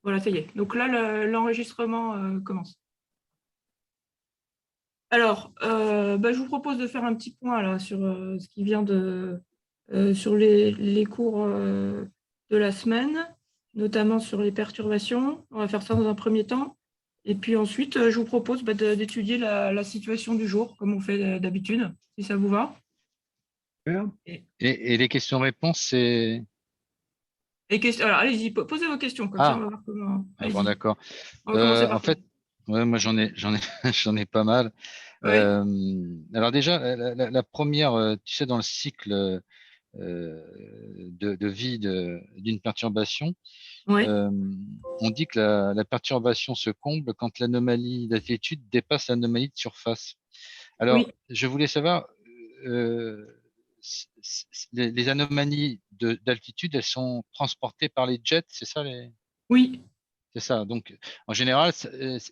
Voilà, ça y est. Donc là, l'enregistrement commence. Alors, je vous propose de faire un petit point là, sur ce qui vient sur les cours de la semaine, notamment sur les perturbations. On va faire ça dans un premier temps. Et puis ensuite, je vous propose d'étudier la situation du jour, comme on fait d'habitude, si ça vous va. Super. Et les questions-réponses, c'est… Alors, allez-y, posez vos questions, comme ça on Ah, va voir comment. ah bon, Allez-y, d'accord. on va commencer par En quoi? fait, ouais, moi j'en ai pas mal. Oui, Alors déjà, la première, tu sais, dans le cycle de vie d'une perturbation, oui, euh, on dit que la perturbation se comble quand l'anomalie d'altitude dépasse l'anomalie de surface. oui, Alors, je voulais savoir, euh, les anomalies d'altitude, elles sont transportées par les jets, c'est ça oui. c'est ça. Donc, en général,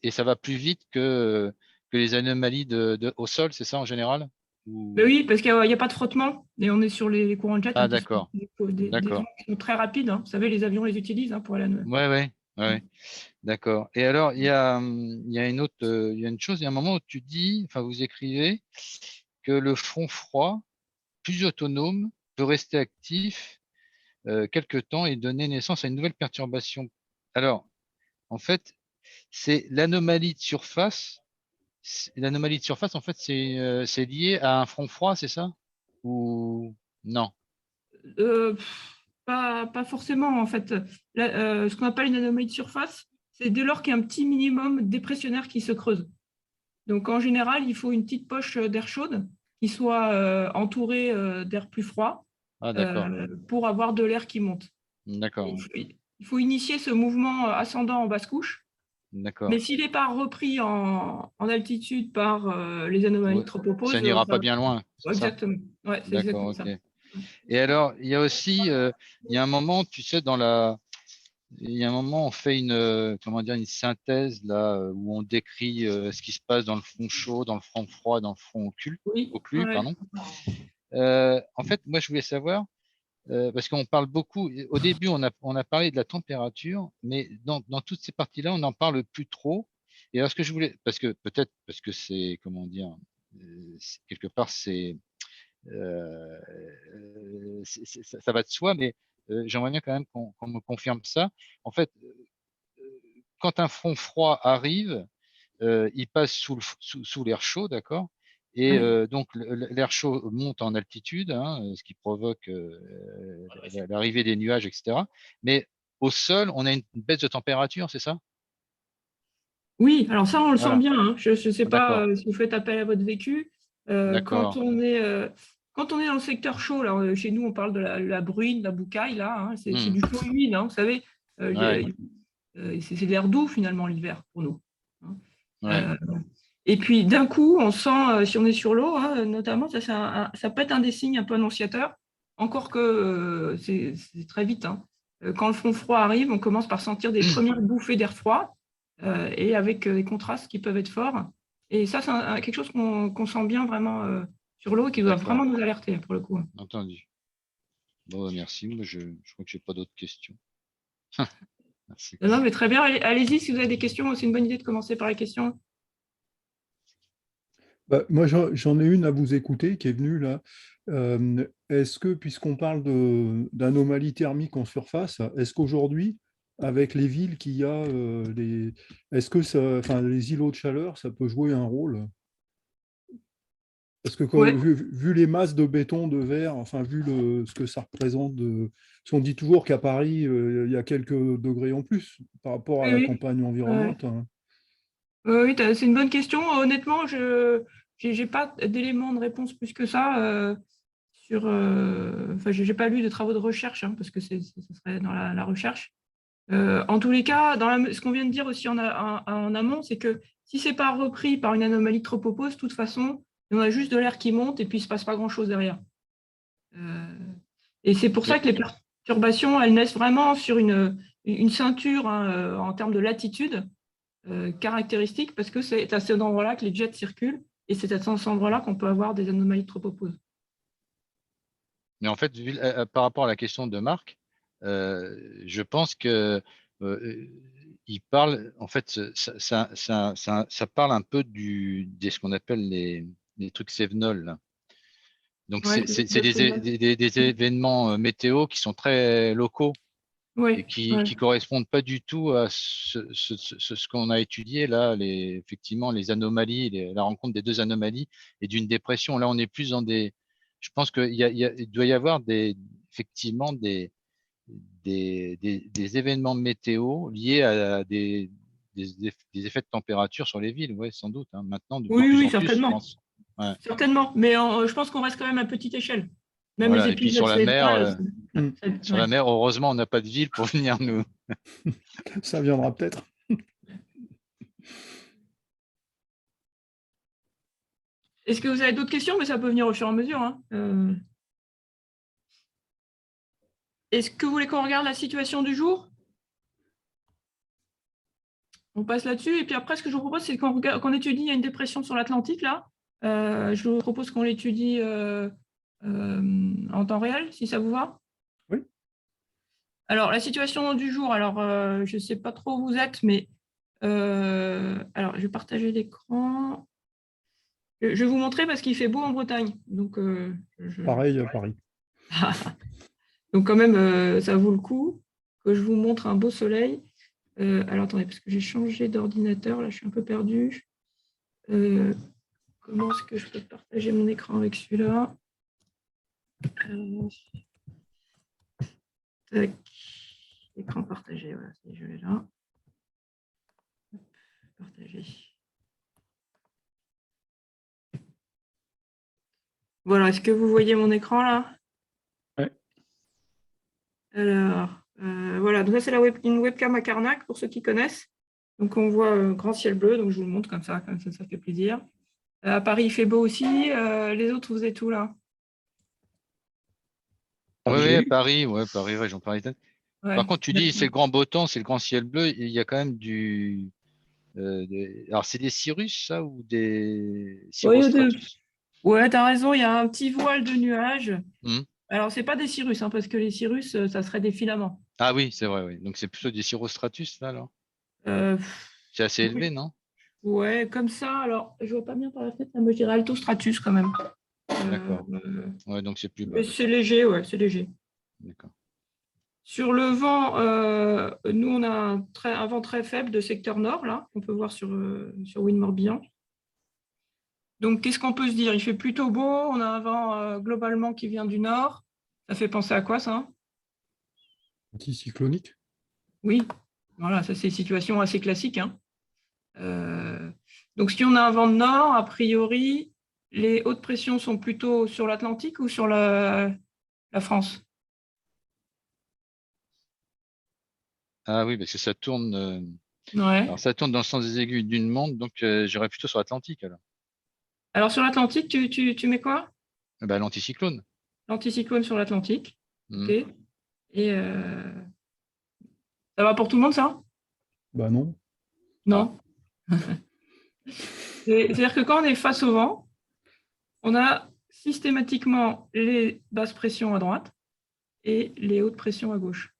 et ça va plus vite que les anomalies au sol, c'est ça en général? Ben Ou… oui, parce qu'il n'y a pas de frottement et on est sur les courants de jet Ah, qui sont d'accord, des ondes d'accord. qui sont très rapides, hein. Vous savez, les avions les utilisent pour aller à. Ouais, ouais, ouais, d'accord. Et alors, il y a une autre, il y a une chose, il y a un moment où tu dis, enfin, vous écrivez que le front froid, plus autonome, peut rester actif quelque temps et donner naissance à une nouvelle perturbation. Alors, en fait, c'est l'anomalie de surface. L'anomalie de surface, en fait, c'est lié à un front froid, c'est ça? Ou non? Pas forcément, en fait. Ce qu'on appelle une anomalie de surface, c'est dès lors qu'il y a un petit minimum dépressionnaire qui se creuse. Donc, en général, il faut une petite poche d'air chaude qui soit entourée d'air plus froid Ah, d'accord, pour avoir de l'air qui monte. d'accord, Il faut initier ce mouvement ascendant en basse couche. Mais d'accord. s'il n'est pas repris en altitude par les anomalies Ouais. Ça tropopause, n'ira ça pas bien loin, c'est ça? exactement. Ouais, c'est D'accord, exactement ok. ça. Et alors, il y a aussi, il y a un moment, tu sais, il y a un moment, on fait comment dire, une synthèse là où on décrit ce qui se passe dans le front chaud, dans le front froid, dans le front Oui, occlus, ouais. pardon. En fait, moi, je voulais savoir. Parce qu'on parle beaucoup, au début, on a parlé de la température, mais dans toutes ces parties-là, on n'en parle plus trop. Et alors, ce que je voulais, parce que peut-être parce que c'est, comment dire, quelque part, euh, ça va de soi, mais j'aimerais bien quand même qu'on me confirme ça. En fait, quand un front froid arrive, il passe sous l'air chaud, d'accord? Et Ouais. donc l'air chaud monte en altitude, hein, ce qui provoque l'arrivée des nuages, etc. Mais au sol, on a une baisse de température, c'est ça? Oui, alors ça, on le sent Voilà. bien, hein. Je ne sais pas D'accord, si vous faites appel à votre vécu. Quand d'accord. on est dans le secteur chaud, là, chez nous, on parle de la bruine, la boucaille, là, hein. C'est Hmm. du chaud humide, hein, vous savez. Ouais, C'est de l'air doux, finalement, l'hiver, pour nous, hein. ouais, Euh, et puis, d'un coup, on sent, si on est sur l'eau, hein, notamment, ça peut être un des signes un peu annonciateurs, encore que c'est très vite, hein. Quand le front froid arrive, on commence par sentir des premières bouffées d'air froid et avec des contrastes qui peuvent être forts. Et ça, c'est quelque chose qu'on sent bien vraiment sur l'eau et qui doit d'accord. vraiment nous alerter pour le coup. Entendu. Bon, merci. Moi, je crois que j'ai pas d'autres questions. Merci. Non, mais très bien. Allez-y, si vous avez des questions, c'est une bonne idée de commencer par les questions. Bah, moi, j'en ai une à vous écouter qui est venue là. Est-ce que, puisqu'on parle d'anomalies thermiques en surface, est-ce qu'aujourd'hui, avec les villes qu'il y a, est-ce que enfin, les îlots de chaleur, ça peut jouer un rôle? Parce que Ouais, vu les masses de béton, de verre, enfin, vu ce que ça représente, parce qu'on dit toujours qu'à Paris, il y a quelques degrés en plus par rapport à oui, la oui. campagne Ouais. environnante, hein. Oui, c'est une bonne question. Honnêtement, je n'ai pas d'éléments de réponse plus que ça enfin, j'ai pas lu de travaux de recherche hein, parce que ce serait dans la recherche. En tous les cas, ce qu'on vient de dire aussi en amont, c'est que si c'est pas repris par une anomalie tropopause, de toute façon, on a juste de l'air qui monte et puis il se passe pas grand-chose derrière. Euh, et c'est pour ça Mais, que les perturbations, elles naissent vraiment sur une ceinture hein, en termes de latitude caractéristique parce que c'est à cet endroit-là que les jets circulent et c'est à cet endroit-là qu'on peut avoir des anomalies tropopause. mais en fait, par rapport à la question de Marc, je pense que il parle, en fait, ça parle un peu de ce qu'on appelle les trucs Cévenol, là. Donc, Ouais, c'est des événements météo qui sont très locaux et oui, qui ouais. correspondent pas du tout à ce qu'on a étudié là, effectivement, les anomalies, la rencontre des deux anomalies et d'une dépression. Là, on est plus dans je pense il doit y avoir effectivement des événements météo liés à des effets de température sur les villes, ouais, sans doute, hein. Maintenant, de Oui, plus oui, en plus, je certainement. pense. Ouais. Certainement. Mais je pense qu'on reste quand même à petite échelle. Même les Voilà. Et puis épisodes Cévenol, Mm. sur ouais. la mer, heureusement, on n'a pas de ville pour venir nous. Ça viendra peut-être. Est-ce que vous avez d'autres questions? Mais ça peut venir au fur et à mesure, hein. Est-ce que vous voulez qu'on regarde la situation du jour? On passe là-dessus. Et puis après, ce que je vous propose, c'est qu'on étudie, il y a une dépression sur l'Atlantique, là. Je vous propose qu'on l'étudie en temps réel, si ça vous va. Oui. Alors, la situation du jour, alors, je ne sais pas trop où vous êtes, mais alors, je vais partager l'écran. Je vais vous montrer parce qu'il fait beau en Bretagne. Donc, Pareil à Paris. donc quand même, ça vaut le coup que je vous montre un beau soleil. Alors, attendez, parce que j'ai changé d'ordinateur. Là, je suis un peu perdue. Comment est-ce que je peux partager mon écran avec celui-là? Tac. Écran partagé, voilà, je l'ai là. Partager. Voilà, est-ce que vous voyez mon écran là? Ouais. Alors, voilà, donc ça c'est une webcam à Carnac pour ceux qui connaissent. Donc on voit un grand ciel bleu, donc je vous le montre comme ça fait plaisir. À Paris, il fait beau aussi. Les autres, vous êtes où là? Oui, Paris, Paris, région parisienne. Ouais. Par contre, tu dis c'est le grand beau temps, c'est le grand ciel bleu. Il y a quand même alors, c'est des cirrus, ça, ou des cirrostratus? Ouais, tu as raison, il y a un petit voile de nuages. Hmm. Alors, ce n'est pas des cirrus, hein, parce que les cirrus, ça serait des filaments. Ah oui, c'est vrai, oui. Donc, c'est plutôt des cirrostratus, là, alors. Euh, C'est assez élevé, non? ouais, comme ça. Alors, je vois pas bien par la fenêtre, là, moi je dirais altostratus quand même. D'accord. Ouais, donc c'est plus bas. Mais c'est léger, ouais, c'est léger. D'accord. Sur le vent, nous, on a un vent très faible de secteur nord, là, qu'on peut voir sur Wind-Morbihan. Donc, qu'est-ce qu'on peut se dire? Il fait plutôt beau, on a un vent globalement qui vient du nord. Ça fait penser à quoi, ça? Anticyclonique. Oui, voilà, ça c'est une situation assez classique, hein. Donc, si on a un vent de nord, a priori, les hautes pressions sont plutôt sur l'Atlantique ou sur la France? Ah oui, parce que ça tourne. Ouais. Alors, ça tourne dans le sens des aiguilles d'une montre, donc j'irais plutôt sur l'Atlantique, alors. Alors, sur l'Atlantique, tu mets quoi? Ah bah, l'anticyclone. L'anticyclone sur l'Atlantique. OK. Hmm. Et ça va pour tout le monde, ça? Bah non. Non. C'est-à-dire que quand on est face au vent, on a systématiquement les basses pressions à droite et les hautes pressions à gauche.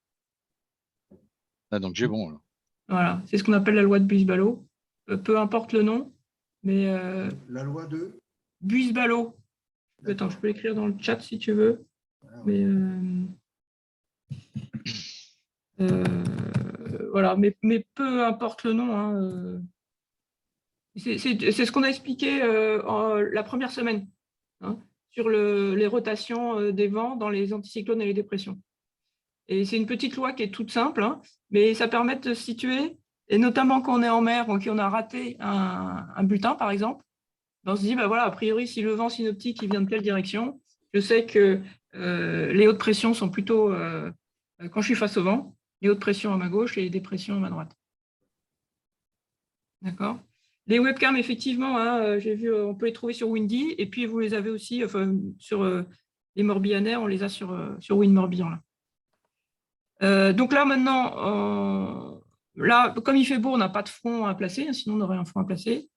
Ah, donc j'ai bon, alors. Voilà, c'est ce qu'on appelle la loi de Buys-Ballot. Peu importe le nom, mais La loi de Buys-Ballot. Attends, je peux l'écrire dans le chat si tu veux. Mais voilà, mais peu importe le nom, hein, c'est ce qu'on a expliqué la première semaine, hein, sur les rotations des vents dans les anticyclones et les dépressions. Et c'est une petite loi qui est toute simple, hein, mais ça permet de se situer, et notamment quand on est en mer ou qu'on a raté un bulletin, par exemple, on se dit, bah voilà, a priori, si le vent synoptique il vient de telle direction, je sais que les hautes pressions sont plutôt, quand je suis face au vent, les hautes pressions à ma gauche et les dépressions à ma droite. D'accord? Les webcams, effectivement, hein, j'ai vu, on peut les trouver sur Windy, et puis vous les avez aussi sur les Morbihanais, on les a sur Wind Morbihan. Donc là, maintenant, là, comme il fait beau, on n'a pas de front à placer, hein, sinon on aurait un front à placer.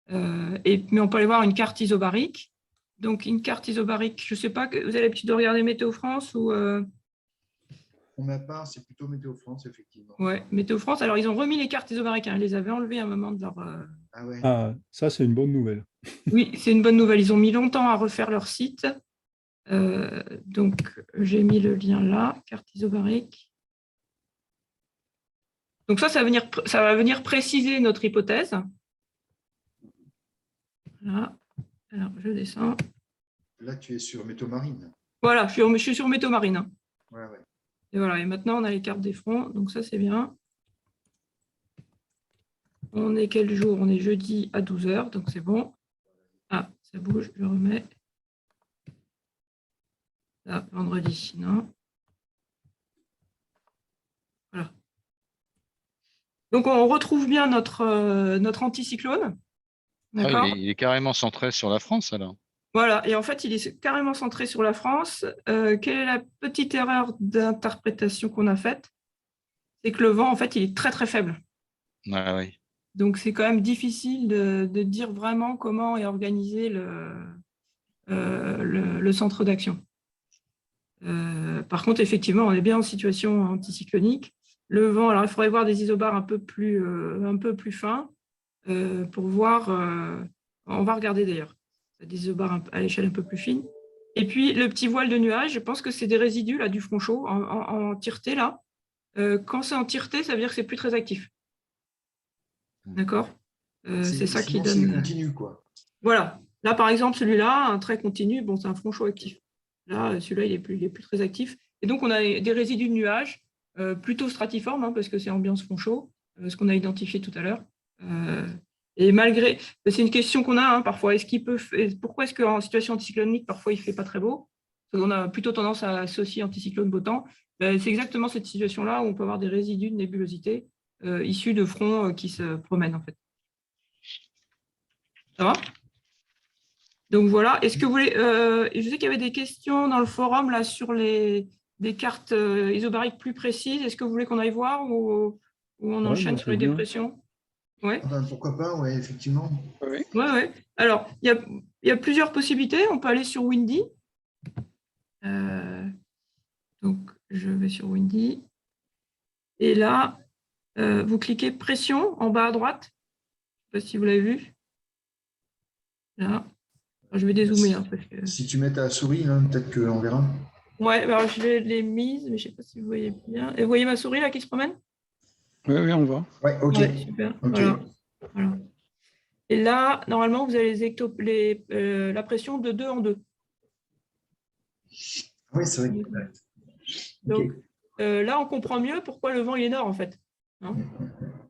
Mais on peut aller voir une carte isobarique. Donc, une carte isobarique, je ne sais pas, vous avez l'habitude de regarder Météo France ou Pour ma part, c'est plutôt Météo France, effectivement. Ouais, Météo France. Alors, ils ont remis les cartes isobariques. Ils les avaient enlevées à un moment de leur. Ah ouais. Ah, ça, c'est une bonne nouvelle. Oui, c'est une bonne nouvelle. Ils ont mis longtemps à refaire leur site. Donc, j'ai mis le lien là, carte isobarique. Donc ça va venir préciser notre hypothèse. Voilà. Alors, je descends. Là, tu es sur Météo Marine. Voilà, je suis sur Météo Marine. Ouais, ouais. Et voilà, et maintenant, on a les cartes des fronts. Donc ça, c'est bien. On est quel jour? On est jeudi à 12 h, donc c'est bon. Ah, ça bouge, je remets. Là, vendredi, non. Voilà. Donc, on retrouve bien notre anticyclone. D'accord? Ah, il est carrément centré sur la France, alors. Voilà, et en fait, il est carrément centré sur la France. Quelle est la petite erreur d'interprétation qu'on a faite? C'est que le vent, en fait, il est très, très faible. Ah, oui. Donc, c'est quand même difficile de dire vraiment comment est organisé le centre d'action. Par contre, effectivement, on est bien en situation anticyclonique. Le vent, alors il faudrait voir des isobars un peu plus fins pour voir. On va regarder d'ailleurs des isobars à l'échelle un peu plus fine. Et puis le petit voile de nuages, je pense que c'est des résidus là du front chaud en tireté là. Quand c'est en tireté, ça veut dire que c'est plus très actif. D'accord. C'est ça qui donne. C'est continu, quoi. Voilà. Là, par exemple, celui-là, un trait continu, bon, c'est un front chaud actif. Là, celui-là, il est plus très actif. Et donc, on a des résidus de nuages, plutôt stratiformes, hein, parce que c'est ambiance front chaud, ce qu'on a identifié tout à l'heure. Et malgré, c'est une question qu'on a hein, parfois. Pourquoi est-ce qu'en situation anticyclonique, parfois, il ne fait pas très beau? Parce qu'on a plutôt tendance à associer anticyclone beau temps. C'est exactement cette situation-là où on peut avoir des résidus de nébulosité issus de fronts qui se promènent, en fait. Ça va? Donc voilà, est-ce que vous voulez. Je sais qu'il y avait des questions dans le forum là, sur des cartes isobariques plus précises. Est-ce que vous voulez qu'on aille voir ou on enchaîne sur les dépressions? Ouais. Ah ben, pourquoi pas, ouais, effectivement. Ouais, ouais. Alors, il y a plusieurs possibilités. On peut aller sur Windy. Donc, je vais sur Windy. Et là, vous cliquez pression en bas à droite. Je ne sais pas si vous l'avez vu. Là. Je vais dézoomer. Hein, parce que... Si tu mets ta souris, là, peut-être qu'on verra. Ouais, alors je l'ai mise, mais je ne sais pas si vous voyez bien. Et vous voyez ma souris là qui se promène? Oui, oui, on voit. Ouais, ok. Ouais, super. Ok. Voilà. Et là, normalement, vous avez la pression de 2 en 2. Oui, c'est vrai. Donc, là, on comprend mieux pourquoi le vent il est nord, en fait. Hein,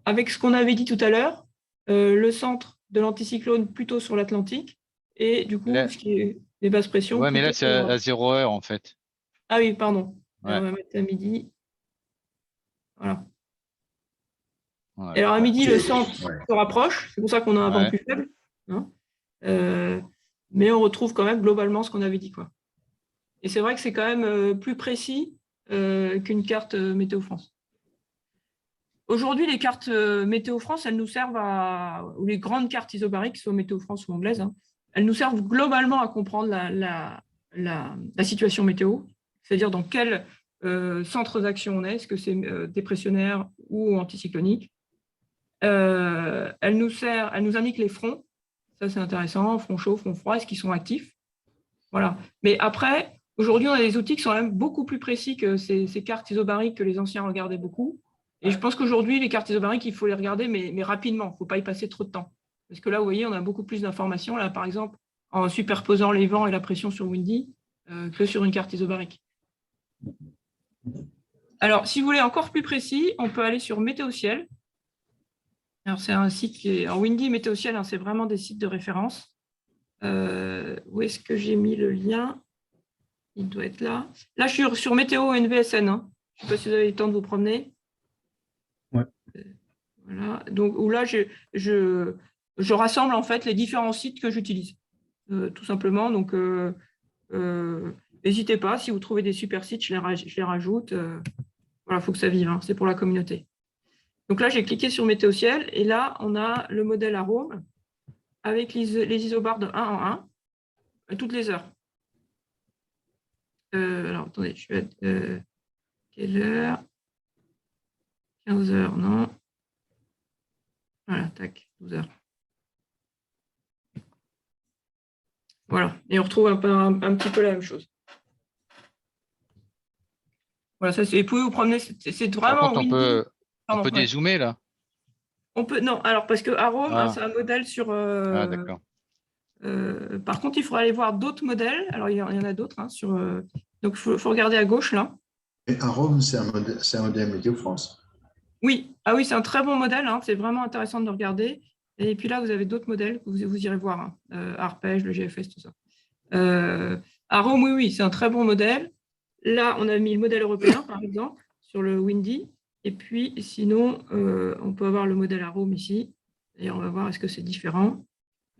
avec ce qu'on avait dit tout à l'heure, le centre de l'anticyclone plutôt sur l'Atlantique, et du coup, Là, ce qui est les basses pressions. ouais, mais là, plutôt c'est à 0 heure, en fait. Ah oui, pardon. Ouais. On va mettre à midi. Voilà. Ouais. Et alors, à midi, Okay. le centre se rapproche. C'est pour ça qu'on a un vent plus faible. Hein, mais on retrouve quand même globalement ce qu'on avait dit, quoi. Et c'est vrai que c'est quand même plus précis qu'une carte Météo France. Aujourd'hui, les cartes Météo France, elles nous servent ou les grandes cartes isobariques, soit Météo France ou anglaises, hein, elles nous servent globalement à comprendre la situation météo, c'est-à-dire dans quel centre d'action on est, est-ce que c'est dépressionnaire ou anticyclonique. Elle nous indique les fronts, ça c'est intéressant, front chaud, front froid, est-ce qu'ils sont actifs? Voilà. Mais après, aujourd'hui, on a des outils qui sont quand même beaucoup plus précis que ces cartes isobariques que les anciens regardaient beaucoup. Et je pense qu'aujourd'hui, les cartes isobariques, il faut les regarder, mais rapidement. Il ne faut pas y passer trop de temps. Parce que là, vous voyez, on a beaucoup plus d'informations, là, par exemple, en superposant les vents et la pression sur Windy que sur une carte isobarique. Alors, si vous voulez encore plus précis, on peut aller sur Météo Ciel. Alors, c'est un site qui est en Windy, Météo Ciel, hein, c'est vraiment des sites de référence. Où est-ce que j'ai mis le lien? Il doit être là. Là, je suis sur Météo NVSN. Hein. Je ne sais pas si vous avez le temps de vous promener. Ouais. Voilà. Donc, où là, je rassemble en fait les différents sites que j'utilise, tout simplement. Donc, n'hésitez pas. Si vous trouvez des super sites, je les rajoute. Voilà, il faut que ça vive. Hein. C'est pour la communauté. Donc là, j'ai cliqué sur Météo Ciel. Et là, on a le modèle arôme avec les isobars de 1 en 1 à toutes les heures. Alors, attendez, Quelle heure? 15 heures, non. Voilà, tac, 12 heures. Voilà, et on retrouve un petit peu la même chose. Voilà, ça c'est. Vous pouvez vous promener, c'est Par vraiment contre, on windy. peut Ouais. dézoomer là. Non, alors parce que Arome, Ah. c'est un modèle sur. Ah, d'accord. Par contre, il faudra aller voir d'autres modèles. Alors, il y en a d'autres. Sur, donc, il faut regarder à gauche là. Et à Rome, c'est un modèle Météo France. Oui, ah oui, c'est un très bon modèle. C'est vraiment intéressant de le regarder. Et puis là, vous avez d'autres modèles que vous irez voir. Arpège, le GFS, tout ça. Arome, oui, c'est un très bon modèle. Là, on a mis le modèle européen, par exemple, sur le Windy. Et puis, sinon, on peut avoir le modèle Arome ici. Et on va voir est-ce que c'est différent.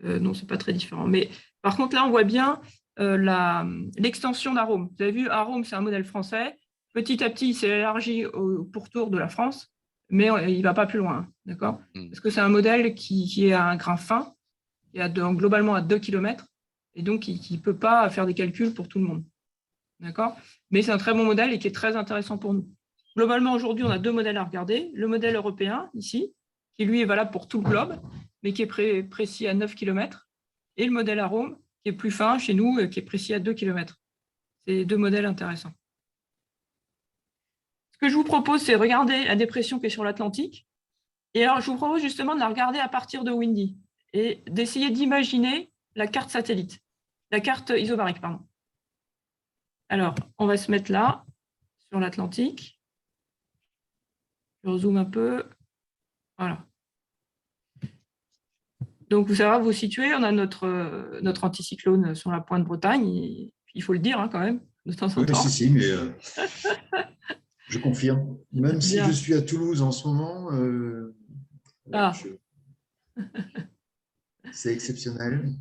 Non, ce n'est pas très différent. Mais par contre, là, on voit bien l'extension d'Arome. Vous avez vu, Arome, c'est un modèle français. Petit à petit, il s'est élargi au pourtour de la France, mais il ne va pas plus loin. D'accord ? Parce que c'est un modèle qui est à un grain fin, qui est globalement à 2 km, et donc qui ne peut pas faire des calculs pour tout le monde. D'accord ? Mais c'est un très bon modèle et qui est très intéressant pour nous. Globalement, aujourd'hui, on a 2 modèles à regarder. Le modèle européen, ici, qui lui est valable pour tout le globe, mais qui est précis à 9 km, et le modèle Arome, qui est plus fin chez nous, qui est précis à 2 km. C'est 2 modèles intéressants. Ce que je vous propose, c'est de regarder la dépression qui est sur l'Atlantique. Et alors, je vous propose justement de la regarder à partir de Windy et d'essayer d'imaginer la carte satellite, la carte isobarique, pardon. Alors, on va se mettre là, sur l'Atlantique. Je rezoome un peu. Voilà. Donc, vous savez, vous situez, on a notre anticyclone sur la pointe Bretagne. Il faut le dire quand même, de temps en temps. Si, mais je confirme. Même si je suis à Toulouse en ce moment, c'est exceptionnel.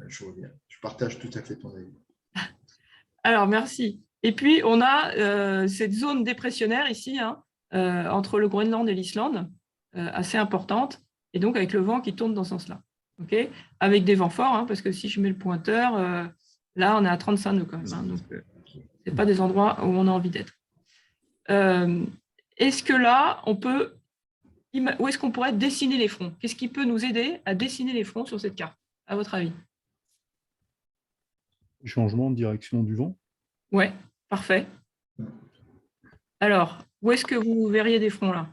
Je partage tout à fait ton avis. Alors, merci. Et puis, on a cette zone dépressionnaire ici, entre le Groenland et l'Islande, assez importante, et donc avec le vent qui tourne dans ce sens-là. Okay, avec des vents forts, parce que si je mets le pointeur, là, on est à 35 nœuds quand même. Donc, ce n'est pas des endroits où on a envie d'être. Est-ce que là, où est-ce qu'on pourrait dessiner les fronts? Qu'est-ce qui peut nous aider à dessiner les fronts sur cette carte, à votre avis? Changement de direction du vent. Oui, parfait. Alors, où est-ce que vous verriez des fronts là?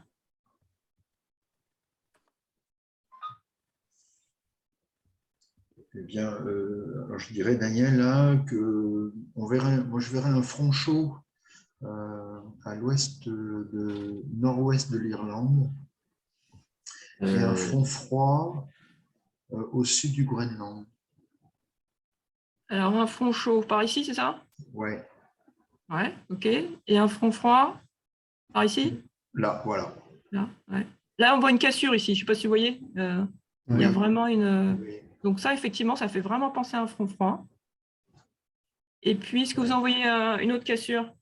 Eh bien, alors je dirais, Daniel, là, que moi je verrais un front chaud à l'ouest nord-ouest de l'Irlande et un front froid au sud du Groenland. Alors, un front chaud par ici, c'est ça? Oui. Ouais, ok. Et un front froid par ici? Là, voilà. Là, ouais. Là, on voit une cassure ici. Je ne sais pas si vous voyez. Il y a vraiment une... Donc ça, effectivement, ça fait vraiment penser à un front froid. Et puis, est-ce que vous en voyez une autre cassure?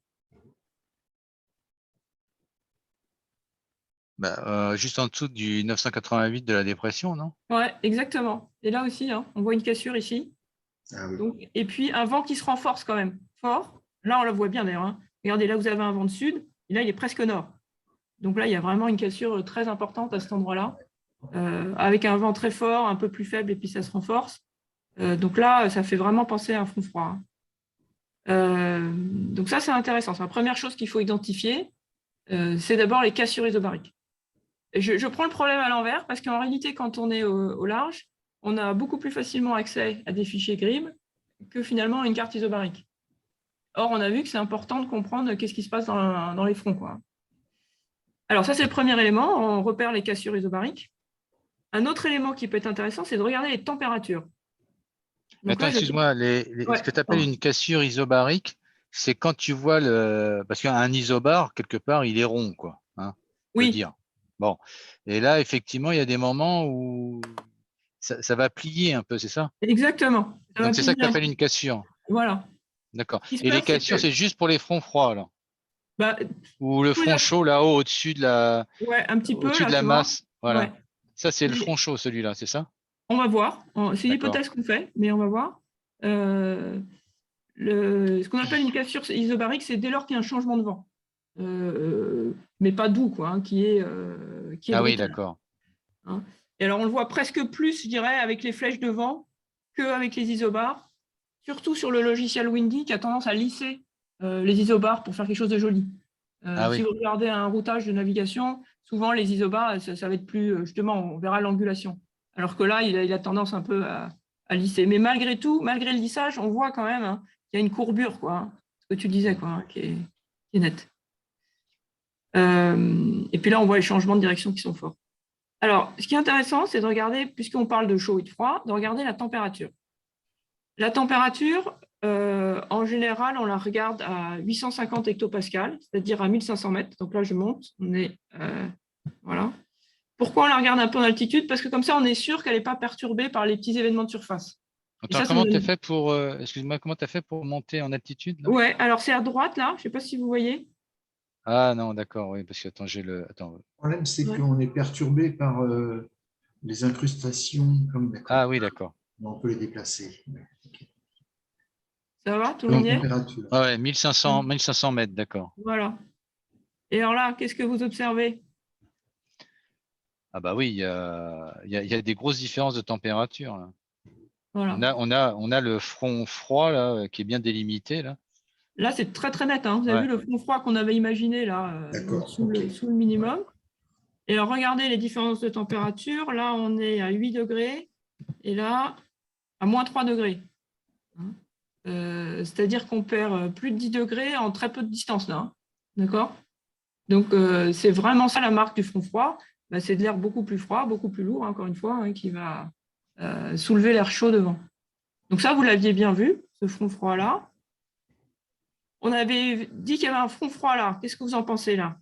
Juste en dessous du 988 de la dépression, non? Ouais, exactement. Et là aussi, on voit une cassure ici. Ah, oui. Donc, et puis, un vent qui se renforce quand même, fort. Là, on le voit bien d'ailleurs. Regardez, là, vous avez un vent de sud. Et là, il est presque nord. Donc là, il y a vraiment une cassure très importante à cet endroit-là, avec un vent très fort, un peu plus faible, et puis ça se renforce. Donc là, ça fait vraiment penser à un front froid. Donc ça, c'est intéressant. C'est la première chose qu'il faut identifier. C'est d'abord les cassures isobariques. Je prends le problème à l'envers, parce qu'en réalité, quand on est au large, on a beaucoup plus facilement accès à des fichiers GRIB que finalement à une carte isobarique. Or, on a vu que c'est important de comprendre qu'est-ce qui se passe dans les fronts, quoi. Alors ça, c'est le premier élément, on repère les cassures isobariques. Un autre élément qui peut être intéressant, c'est de regarder les températures. Attends, excuse-moi, ce que tu appelles une cassure isobarique, c'est quand tu vois parce qu'un isobar, quelque part, il est rond, quoi. Oui. Dire. Bon. Et là, effectivement, il y a des moments où ça va plier un peu, c'est ça? Exactement. Donc, c'est ça que tu appelles une cassure. Voilà. D'accord. Et les cassures, c'est juste pour les fronts froids, alors? Ou le front chaud là-haut, au-dessus de la, un petit peu, au-dessus de la masse. Voilà. Ouais. Ça, c'est le front chaud, celui-là, c'est ça? On va voir. C'est l'hypothèse qu'on fait, mais on va voir. Ce qu'on appelle une cassure isobarique, c'est dès lors qu'il y a un changement de vent. mais pas doux, quoi, hein, qui est Ah oui, brutal. d'accord. Hein. Et alors, on le voit presque plus, je dirais, avec les flèches de vent qu'avec les isobars, surtout sur le logiciel Windy qui a tendance à lisser les isobars pour faire quelque chose de joli. Ah Si oui. vous regardez un routage de navigation, souvent les isobars, ça va être plus, justement, on verra l'angulation. Alors que là, il a tendance un peu à lisser. Mais malgré tout, malgré le lissage, on voit quand même hein, qu'il y a une courbure, quoi, hein, ce que tu disais, quoi, hein, qui est nette. Et puis là, on voit les changements de direction qui sont forts. Alors, ce qui est intéressant, c'est de regarder, puisqu'on parle de chaud et de froid, de regarder la température. La température, en général, on la regarde à 850 hectopascales, c'est-à-dire à 1500 mètres. Donc là, je monte, on est… voilà. Pourquoi on la regarde un peu en altitude? Parce que comme ça, on est sûr qu'elle n'est pas perturbée par les petits événements de surface. Et Attends, ça comment nous tu as donne… fait pour, excuse-moi, comment tu as fait pour monter en altitude là? Ouais, alors c'est à droite, là, je ne sais pas si vous voyez. Ah non, d'accord, oui, parce que attends, attends. Le problème, c'est Ouais. qu'on est perturbé par les incrustations comme Ah d'accord. oui, d'accord. On peut les déplacer. Ok. Ça va, tout le Donc, monde y est? température. Ah ouais, 1500 mètres, d'accord. Voilà. Et alors là, qu'est-ce que vous observez? Ah bah oui, il y a des grosses différences de température là. Voilà. On a le front froid là, qui est bien délimité là. Là, c'est très, très net. Hein. Vous avez Ouais. vu le front froid qu'on avait imaginé là, donc D'accord, ok. sous le minimum. Et alors, regardez les différences de température. Là, on est à 8 degrés et là, à moins 3 degrés. Hein. C'est-à-dire qu'on perd plus de 10 degrés en très peu de distance là. Hein. D'accord? Donc, c'est vraiment ça la marque du front froid. Bah, c'est de l'air beaucoup plus froid, beaucoup plus lourd, encore une fois, hein, qui va soulever l'air chaud devant. Donc ça, vous l'aviez bien vu, ce front froid-là. On avait dit qu'il y avait un front froid là. Qu'est-ce que vous en pensez là?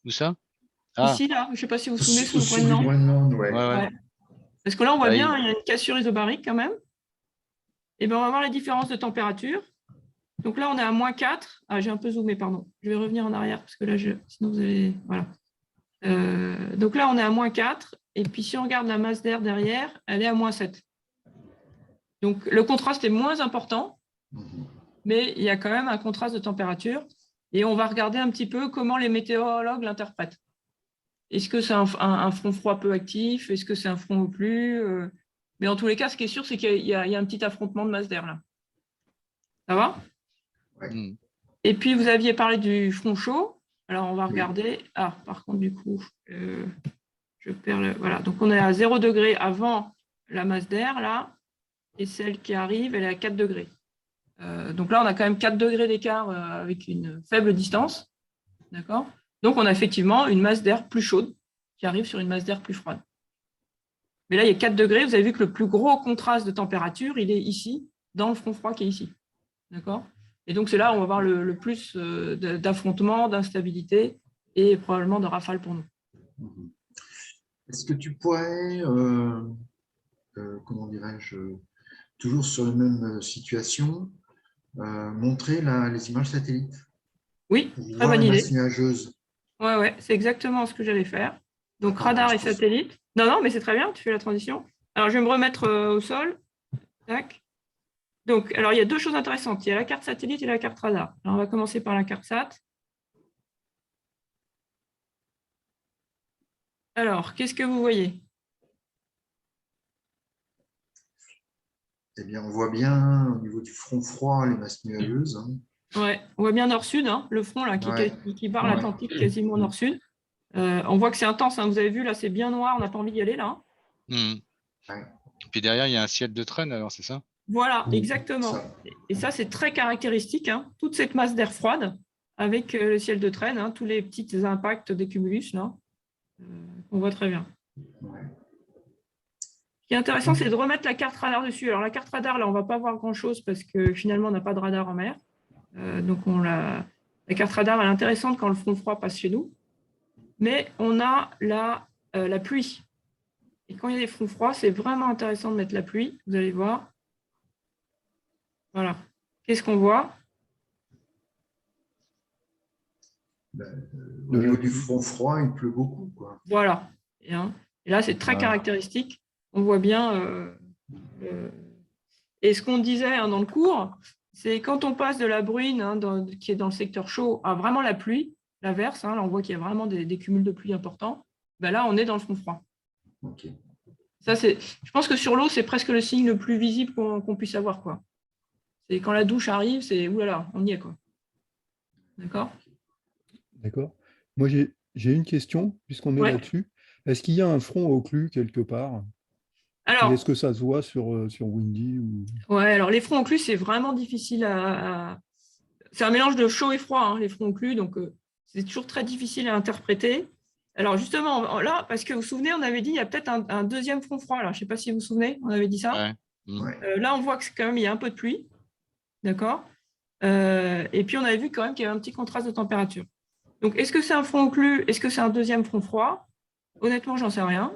Où ça? Ah, Ici, là, je ne sais pas si vous vous Au, souvenez, au sous le sud du Groenland. Groenland, ouais, ouais. ouais. Ouais. Parce que là, on voit Bah, bien, il y a une cassure isobarique quand même. Et bien, on va voir les différences de température. Donc là, on est à moins 4. Ah, j'ai un peu zoomé, pardon. Je vais revenir en arrière parce que là, sinon vous allez… Voilà. Donc là, on est à moins 4. Et puis, si on regarde la masse d'air derrière, elle est à moins 7. Donc, le contraste est moins important, mais il y a quand même un contraste de température. Et on va regarder un petit peu comment les météorologues l'interprètent. Est-ce que c'est un front froid peu actif? Est-ce que c'est un front au plus Mais en tous les cas, ce qui est sûr, c'est qu'il y a un petit affrontement de masse d'air là. Ça va? hmm. Et puis, vous aviez parlé du front chaud. Alors, on va Oui. regarder. Ah, par contre, du coup, je perds le… Voilà. Donc, on est à 0 degré avant la masse d'air là. Et celle qui arrive, elle est à 4 degrés. Donc là, on a quand même 4 degrés d'écart avec une faible distance. D'accord? Donc, on a effectivement une masse d'air plus chaude qui arrive sur une masse d'air plus froide. Mais là, il y a 4 degrés. Vous avez vu que le plus gros contraste de température, il est ici, dans le front froid qui est ici. D'accord? Et donc, c'est là où on va avoir le plus d'affrontements, d'instabilité et probablement de rafales pour nous. Est-ce que tu pourrais, comment dirais-je, toujours sur la même situation, montrer les images satellites Oui, pour très voir bonne la idée. masse nuageuse? Ouais, c'est exactement ce que j'allais faire. Donc, D'accord, radar et je pense. satellite. Non, mais c'est très bien, tu fais la transition. Alors, je vais me remettre au sol. Tac. Donc, alors, il y a deux choses intéressantes. Il y a la carte satellite et la carte radar. Alors, on va commencer par la carte sat. Alors, qu'est-ce que vous voyez? Eh bien, on voit bien au niveau du front froid les masses nuageuses. Hein. Ouais, on voit bien nord-sud, hein, le front là, Ouais. qui barre Ouais. l'Atlantique quasiment nord-sud. On voit que c'est intense, hein, vous avez vu, là, c'est bien noir, on n'a pas envie d'y aller, là. Hmm. Ouais. Puis derrière, il y a un ciel de traîne, alors c'est ça? Voilà, Oui. exactement. Ça. Et ça, c'est très caractéristique, hein, toute cette masse d'air froide avec le ciel de traîne, hein, tous les petits impacts des cumulus, là, on voit très bien. Ouais. Ce qui est intéressant, c'est de remettre la carte radar dessus. Alors, la carte radar, là, on ne va pas voir grand-chose parce que finalement, on n'a pas de radar en mer. Donc, la carte radar, elle est intéressante quand le front froid passe chez nous. Mais on a la pluie. Et quand il y a des fronts froids, c'est vraiment intéressant de mettre la pluie. Vous allez voir. Voilà. Qu'est-ce qu'on voit? Au niveau du front froid, il pleut beaucoup, quoi. Voilà. Et là, c'est très Ouais. caractéristique. On voit bien. Et ce qu'on disait dans le cours, c'est quand on passe de la bruine, hein, qui est dans le secteur chaud, à vraiment la pluie, l'averse, hein, là on voit qu'il y a vraiment des cumuls de pluie importants, ben là on est dans le front froid. Ok. Ça, je pense que sur l'eau, c'est presque le signe le plus visible qu'on puisse avoir, quoi. C'est quand la douche arrive, c'est oulala, on y est, quoi. D'accord? D'accord. Moi, j'ai une question, puisqu'on est Ouais. là-dessus. Est-ce qu'il y a un front occlus quelque part? Et est-ce Alors, que ça se voit sur Windy ou... ouais, alors les fronts occlus, c'est vraiment difficile C'est un mélange de chaud et froid, hein, les fronts occlus, donc c'est toujours très difficile à interpréter. Alors justement, là, parce que vous vous souvenez, on avait dit il y a peut-être un deuxième front froid, là. Je ne sais pas si vous vous souvenez, on avait dit ça. Ouais. Mm. Ouais. Là, on voit que quand même, il y a un peu de pluie, d'accord? Et puis, on avait vu quand même qu'il y avait un petit contraste de température. Donc, est-ce que c'est un front occlus? Est-ce que c'est un deuxième front froid? Honnêtement, j'en sais rien.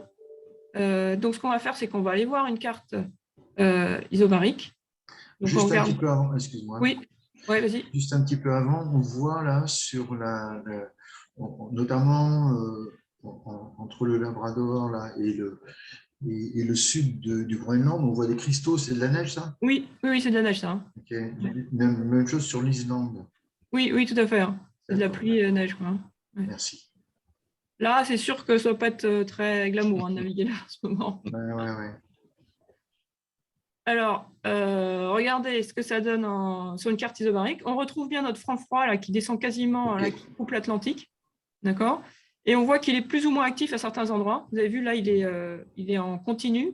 Donc, ce qu'on va faire, c'est qu'on va aller voir une carte isobarique. Donc, Juste on un regarde. petit peu avant, excuse-moi. Oui, ouais, vas-y. Juste un petit peu avant, on voit là sur notamment entre le Labrador là, et le sud du Groenland, on voit des cristaux, c'est de la neige ça? Oui, oui, oui, c'est de la neige, ça. Hein. Ok. Même chose sur l'Islande. Oui, oui, tout à fait. Hein. C'est de la D'accord. pluie neige, quoi. Hein. Ouais. Merci. Là, c'est sûr que ça ne va pas être très glamour hein, de naviguer là en ce moment. Ouais. Alors, regardez ce que ça donne sur une carte isobarique. On retrouve bien notre front froid là, qui descend quasiment, Ok. là, qui coupe l'Atlantique. D'accord? Et on voit qu'il est plus ou moins actif à certains endroits. Vous avez vu, là, il est en continu.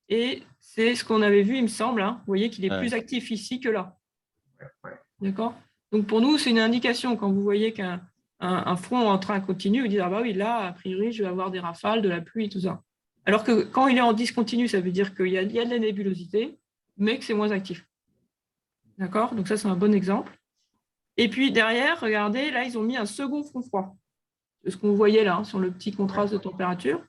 Et c'est ce qu'on avait vu, il me semble. Hein. Vous voyez qu'il est Ouais. plus actif ici que là. Ouais. D'accord? Donc, pour nous, c'est une indication. Quand vous voyez qu'un front en train continu, vous dites, ah bah oui, là, a priori, je vais avoir des rafales, de la pluie, tout ça. Alors que quand il est en discontinu, ça veut dire qu'il y a de la nébulosité, mais que c'est moins actif. D'accord? Donc ça, c'est un bon exemple. Et puis derrière, regardez, là, ils ont mis un second front froid. C'est ce qu'on voyait là, hein, sur le petit contraste de température.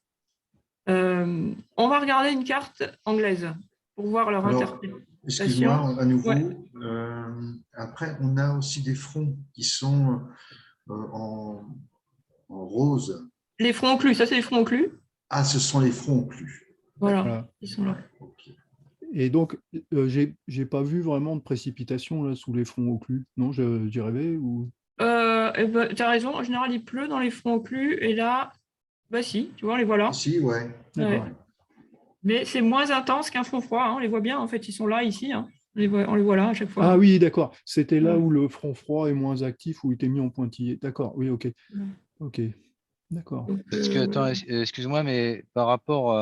On va regarder une carte anglaise pour voir leur Alors, interprétation. excuse-moi, à nouveau. Ouais. Après, on a aussi des fronts qui sont en rose. Les fronts occlus, ça, c'est les fronts occlus. Ah, ce sont les fronts occlus. Voilà, Voilà. ils sont là. Ok. Et donc, j'ai pas vu vraiment de précipitation là, sous les fronts occlus. Non, j'y rêvais ou... Eh ben, tu as raison, en général, il pleut dans les fronts occlus. Et là, bah si, tu vois, on les voit là. Si, ouais. D'accord. Ouais. Mais c'est moins intense qu'un front froid. Hein. On les voit bien, en fait, ils sont là, ici. Hein. On les voit là à chaque fois. Ah oui, d'accord. C'était là Ouais. où le front froid est moins actif, où il était mis en pointillé. D'accord, oui, ok. Ouais. Ok, d'accord. Donc, Parce que, attends, excuse-moi, mais par rapport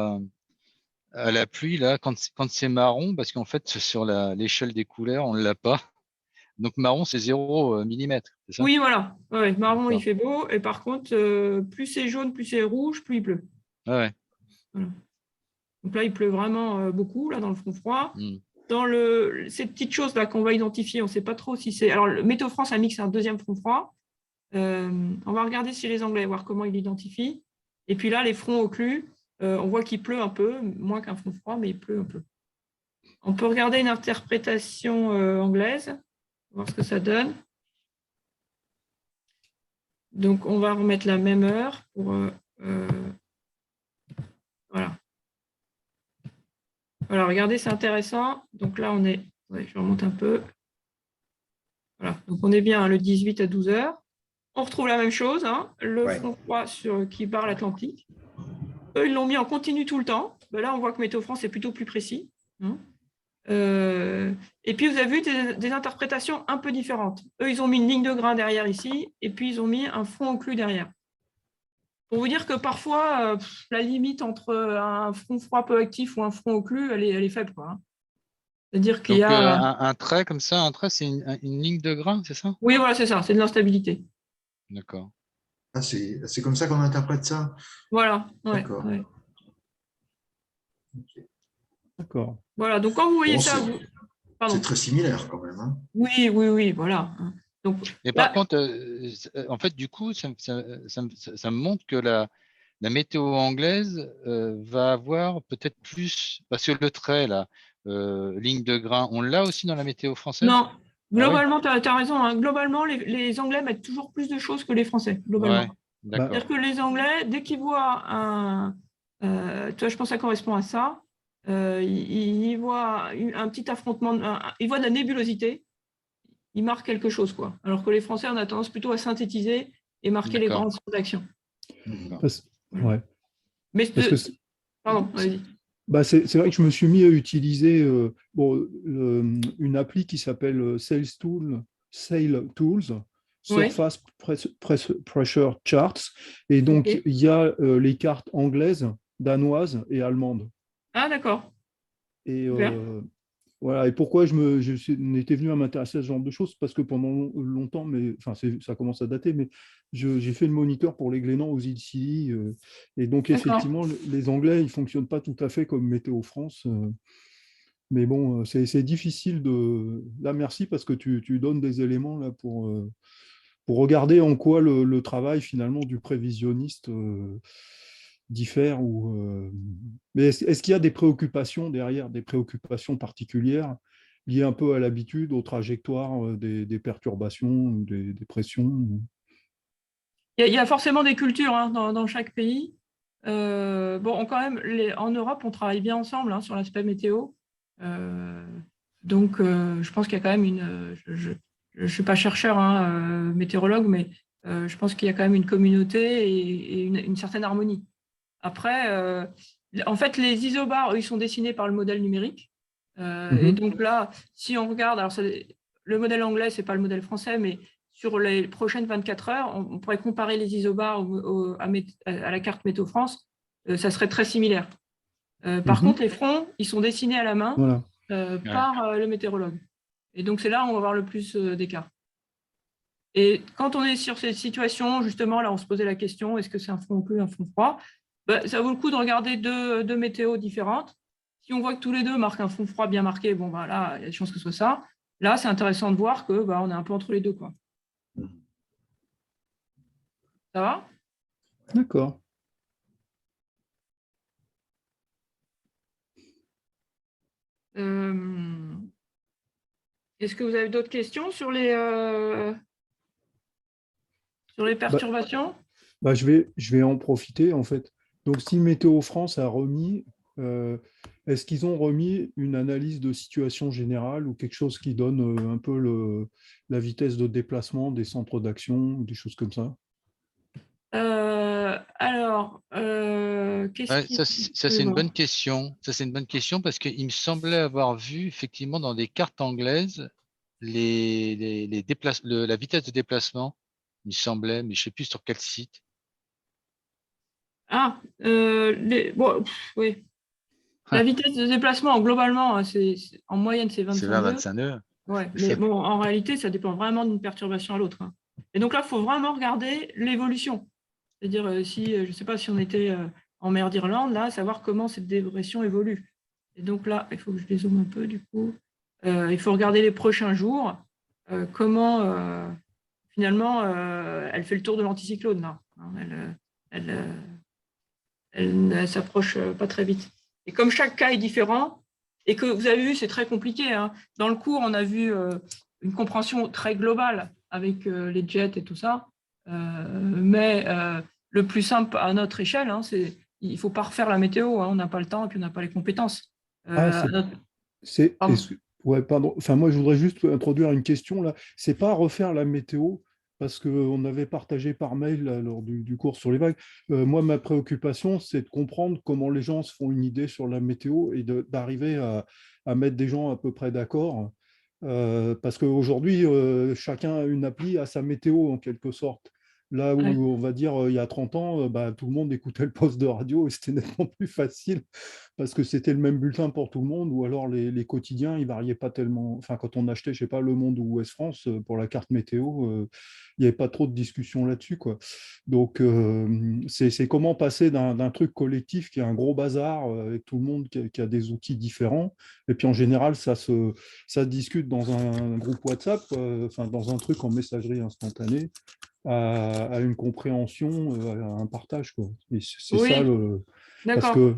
à la pluie, là, quand c'est marron, parce qu'en fait, sur l'échelle des couleurs, on ne l'a pas. Donc, marron, c'est 0 millimètre, c'est ça? oui, voilà. Ouais, marron, il D'accord. fait beau. Et par contre, plus c'est jaune, plus c'est rouge, plus il pleut. Ouais. Voilà. Donc là, il pleut vraiment beaucoup, là, dans le front froid. Mm. Dans ces petites choses là qu'on va identifier, on ne sait pas trop si c'est. Alors, le Météo France a mis que c'est un deuxième front froid. On va regarder chez les Anglais, voir comment ils l'identifient. Et puis là, les fronts occlus, on voit qu'il pleut un peu, moins qu'un front froid, mais il pleut un peu. On peut regarder une interprétation anglaise, voir ce que ça donne. Donc, on va remettre la même heure pour. Voilà. Voilà, regardez, c'est intéressant. Donc là, on est. Ouais, je remonte un peu. Voilà. Donc, on est bien hein, le 18 à 12 heures. On retrouve la même chose, hein, le Ouais. front froid qui barre l'Atlantique. Eux, ils l'ont mis en continu tout le temps. Ben là, on voit que Météo France est plutôt plus précis. Hein. Et puis, vous avez vu des interprétations un peu différentes. Eux, ils ont mis une ligne de grain derrière ici, et puis ils ont mis un front occlus derrière. Pour vous dire que parfois, la limite entre un front froid peu actif ou un front occlus, elle est faible. Quoi, hein. C'est-à-dire qu'il y Donc, a… un trait comme ça, un trait, c'est une ligne de grain, c'est ça? Oui, voilà, c'est ça, c'est de l'instabilité. D'accord. Ah, c'est comme ça qu'on interprète ça. Voilà, ouais, D'accord. ouais. Ok. D'accord. Voilà, donc quand vous voyez Bon, ça… Pardon. c'est très similaire quand même. Hein. Oui, voilà. Donc, Mais là, par contre, en fait, du coup, ça me montre que la météo anglaise va avoir peut-être plus, parce que le trait, là, ligne de grain, on l'a aussi dans la météo française? non, Ah oui? globalement, tu as raison. Hein. Globalement, les Anglais mettent toujours plus de choses que les Français, globalement. Ouais, d'accord. C'est-à-dire que les Anglais, dès qu'ils voient un… toi, je pense que ça correspond à ça. Ils voient un petit affrontement, ils voient de la nébulosité. ils marquent quelque chose, quoi. Alors que les Français, on a tendance plutôt à synthétiser et marquer les D'accord. grandes actions. D'accord. Ouais. Mais Parce que pardon, vas-y. bah, c'est vrai que je me suis mis à utiliser une appli qui s'appelle Sale Tools, Oui, Surface Pressure Charts. Et donc, ok. il y a les cartes anglaises, danoises et allemandes. Ah, d'accord. Et Super. voilà. Et pourquoi on était venu à m'intéresser à ce genre de choses? Parce que pendant longtemps, mais enfin, ça commence à dater, mais j'ai fait le moniteur pour les Glénans aux îles Scilly. Et donc, D'accord. effectivement, les Anglais, ils ne fonctionnent pas tout à fait comme Météo France. Mais bon, c'est difficile de. Là, merci parce que tu donnes des éléments là pour regarder en quoi le travail finalement du prévisionniste diffère. Mais est-ce qu'il y a des préoccupations derrière, des préoccupations particulières liées un peu à l'habitude, aux trajectoires des perturbations, ou des pressions? Il y a forcément des cultures hein, dans chaque pays. Bon, quand même, en Europe, on travaille bien ensemble hein, sur l'aspect météo. Euh, donc, je pense qu'il y a quand même une. Je ne suis pas chercheur, hein, météorologue, mais je pense qu'il y a quand même une communauté et une certaine harmonie. Après, en fait, les isobars, eux, ils sont dessinés par le modèle numérique. Et Mhm. donc là, si on regarde, alors le modèle anglais, c'est pas le modèle français, mais sur les prochaines 24 heures, on pourrait comparer les isobars à la carte Météo France. Ça serait très similaire. Par Mhm. contre, les fronts, ils sont dessinés à la main Voilà. Ouais. par le météorologue. Et donc, c'est là où on va voir le plus d'écart. Et quand on est sur ces situations, justement, là, on se posait la question, est-ce que c'est un front bleu, un front froid? Ben, ça vaut le coup de regarder deux météos différentes. Si on voit que tous les deux marquent un front froid bien marqué, bon, ben, là, il y a des chances que ce soit ça. Là, c'est intéressant de voir que ben, on est un peu entre les deux, quoi. Ça va? D'accord. Euh, Est-ce que vous avez d'autres questions sur les Bah, perturbations? je vais en profiter en fait. Donc, si Météo France a remis, est-ce qu'ils ont remis une analyse de situation générale ou quelque chose qui donne un peu la vitesse de déplacement des centres d'action ou des choses comme ça? Qu'est-ce Ouais, qui. ça, c'est une bonne question. Ça, c'est une bonne question parce qu'il me semblait avoir vu effectivement dans des cartes anglaises la vitesse de déplacement, il me semblait, mais je ne sais plus sur quel site. Ah, bon, oui. La vitesse de déplacement, globalement, hein, en moyenne, c'est C'est 25 nœuds. 20-25 nœuds. Ouais, mais bon, en réalité, ça dépend vraiment d'une perturbation à l'autre. Hein. Et donc là, il faut vraiment regarder l'évolution. C'est-à-dire, si, je ne sais pas si on était en mer d'Irlande, là, savoir comment cette dépression évolue. Et donc là, il faut que je dézoome un peu, du coup. Il faut regarder les prochains jours, comment, finalement, elle fait le tour de l'anticyclone, là. Hein, elle, elle ne s'approche pas très vite. Et comme chaque cas est différent, et que vous avez vu, c'est très compliqué. Hein. Dans le cours, on a vu une compréhension très globale avec les jets et tout ça. Mais le plus simple à notre échelle, hein, c'est il ne faut pas refaire la météo. Hein, on n'a pas le temps et puis on n'a pas les compétences. Ah, Pardon. ouais, pardon. Enfin, moi, je voudrais juste introduire une question là. C'est pas refaire la météo, parce qu'on avait partagé par mail là, lors du cours sur les vagues. Moi, ma préoccupation, c'est de comprendre comment les gens se font une idée sur la météo et d'arriver à mettre des gens à peu près d'accord. Parce qu'aujourd'hui, chacun a une appli à sa météo en quelque sorte. Là où Ouais. on va dire il y a 30 ans, bah, tout le monde écoutait le poste de radio et c'était nettement plus facile parce que c'était le même bulletin pour tout le monde, ou alors les quotidiens, ils variaient pas tellement. Enfin, quand on achetait, je sais pas, Le Monde ou Ouest France pour la carte météo, il n'y avait pas trop de discussion là-dessus, quoi. Donc, c'est comment passer d'un truc collectif qui est un gros bazar avec tout le monde qui a des outils différents, et puis en général, ça se discute dans un groupe WhatsApp, enfin, dans un truc en messagerie instantanée, à une compréhension, à un partage, quoi. Et c'est ça Oui, le. Parce d'accord. que,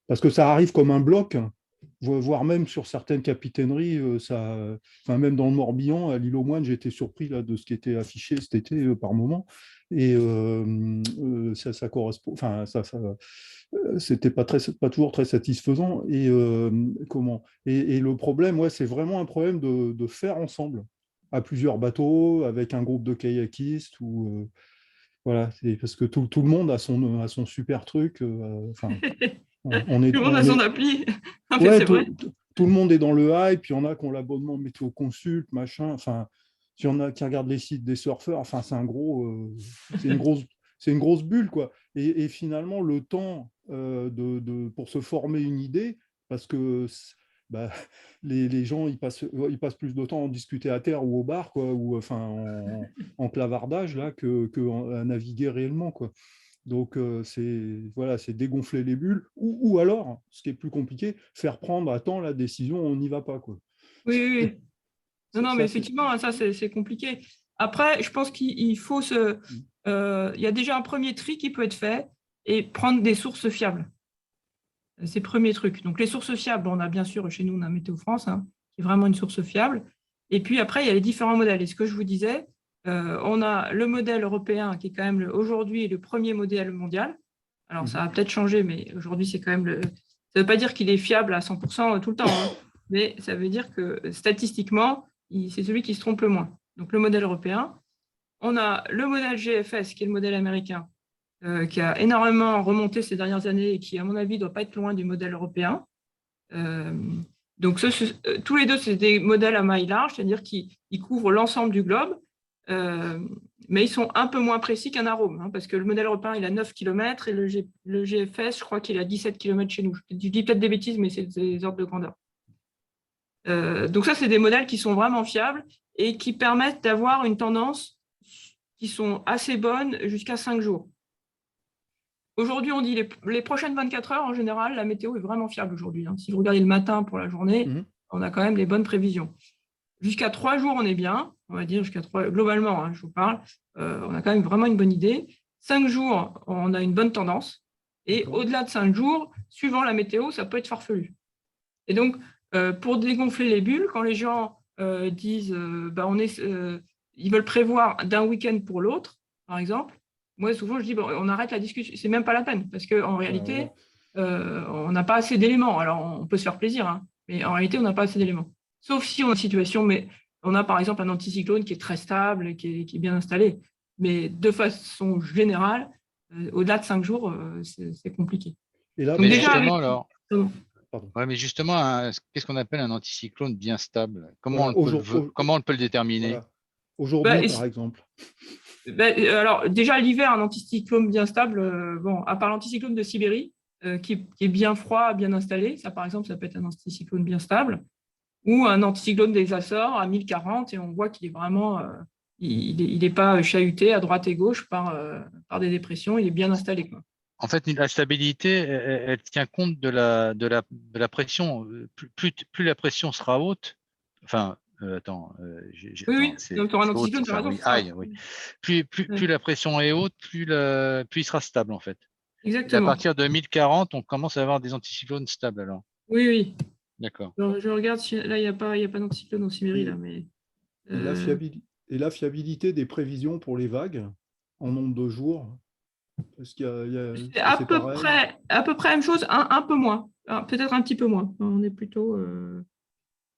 parce que ça arrive comme un bloc, voire même sur certaines capitaineries, enfin, même dans le Morbihan, à l'île aux Moines, j'ai été surpris là, de ce qui était affiché cet été par moment. Et ça correspond, enfin, c'était pas toujours très satisfaisant. Et comment? Et le problème, ouais, c'est vraiment un problème de faire ensemble. à plusieurs bateaux, avec un groupe de kayakistes, ou voilà, c'est parce que tout le monde a son super truc. Enfin, Tout le monde a son appli. Non, mais ouais, c'est vrai. tout le monde est dans le hype, puis il y en a qui ont l'abonnement météo consult, machin. Enfin, il y en a qui regardent les sites des surfeurs. Enfin, c'est c'est une grosse bulle, quoi. Et finalement, le temps pour se former une idée, parce que bah, les gens, ils passent plus de temps à discuter à terre ou au bar, quoi, ou enfin en clavardage là, à naviguer réellement, quoi. Donc, c'est dégonfler les bulles, ou alors, ce qui est plus compliqué, faire prendre à temps la décision, on n'y va pas, quoi. Oui, oui, oui. Non, non, mais Ça, c'est... effectivement, ça, c'est compliqué. Après, je pense qu'il faut il y a déjà un premier tri qui peut être fait et prendre des sources fiables. C'est le premier truc. Donc, les sources fiables, on a bien sûr, chez nous, on a Météo France, hein, qui est vraiment une source fiable. Et puis après, il y a les différents modèles. Et ce que je vous disais, on a le modèle européen qui est quand même aujourd'hui le premier modèle mondial. Alors, ça a peut-être changé, mais aujourd'hui, c'est quand même le. Ça ne veut pas dire qu'il est fiable à 100% tout le temps, hein, mais ça veut dire que statistiquement, c'est celui qui se trompe le moins. Donc, le modèle européen. On a le modèle GFS, qui est le modèle américain, qui a énormément remonté ces dernières années et qui, à mon avis, ne doit pas être loin du modèle européen. Donc, tous les deux, c'est des modèles à maille large, c'est-à-dire qu'ils couvrent l'ensemble du globe, mais ils sont un peu moins précis qu'un arôme, hein, parce que le modèle européen, il a 9 km et le GFS, je crois qu'il a 17 km chez nous. Je dis peut-être des bêtises, mais c'est des ordres de grandeur. Donc ça, c'est des modèles qui sont vraiment fiables et qui permettent d'avoir une tendance qui sont assez bonnes jusqu'à 5 jours. Aujourd'hui, on dit les prochaines 24 heures, en général, la météo est vraiment fiable aujourd'hui, hein. Si vous regardez le matin pour la journée, on a quand même les bonnes prévisions. Jusqu'à 3 jours, on est bien, on va dire jusqu'à 3, globalement, hein, je vous parle, on a quand même vraiment une bonne idée. 5 jours, on a une bonne tendance. Et au-delà de 5 jours, suivant la météo, ça peut être farfelu. Et donc, pour dégonfler les bulles, quand les gens disent ils veulent prévoir d'un week-end pour l'autre, par exemple, moi, souvent, je dis on arrête la discussion. C'est même pas la peine, parce qu'en réalité, on n'a pas assez d'éléments. Alors, on peut se faire plaisir, hein, mais en réalité, on n'a pas assez d'éléments. Sauf si on a une situation, mais on a par exemple un anticyclone qui est très stable, qui est bien installé. Mais de façon générale, au-delà de 5 jours, c'est compliqué. Et là, donc déjà, justement, alors. Pardon. Ouais, mais justement, qu'est-ce qu'on appelle un anticyclone bien stable? Comment on peut le déterminer? Voilà. Aujourd'hui, par exemple. Alors, déjà, l'hiver, un anticyclone bien stable, à part l'anticyclone de Sibérie, qui est bien froid, bien installé, ça, par exemple, ça peut être un anticyclone bien stable, ou un anticyclone des Açores à 1040, et on voit qu'il est vraiment, il n'est pas chahuté à droite et gauche par des dépressions, il est bien installé, quoi. En fait, la stabilité, elle tient compte de la pression. Plus la pression sera haute, enfin, attends, oui, donc un anticyclone, tu as raison. Oui. Plus la pression est haute, plus il sera stable, en fait. Exactement. Et à partir de 1040, on commence à avoir des anticyclones stables, alors. Oui, oui. D'accord. Je regarde, là, il n'y a pas d'anticyclone en Sibérie, là, mais. Et la fiabilité des prévisions pour les vagues en nombre de jours, est-ce qu'il c'est à peu près la même chose, un peu moins, peut-être un petit peu moins. On est plutôt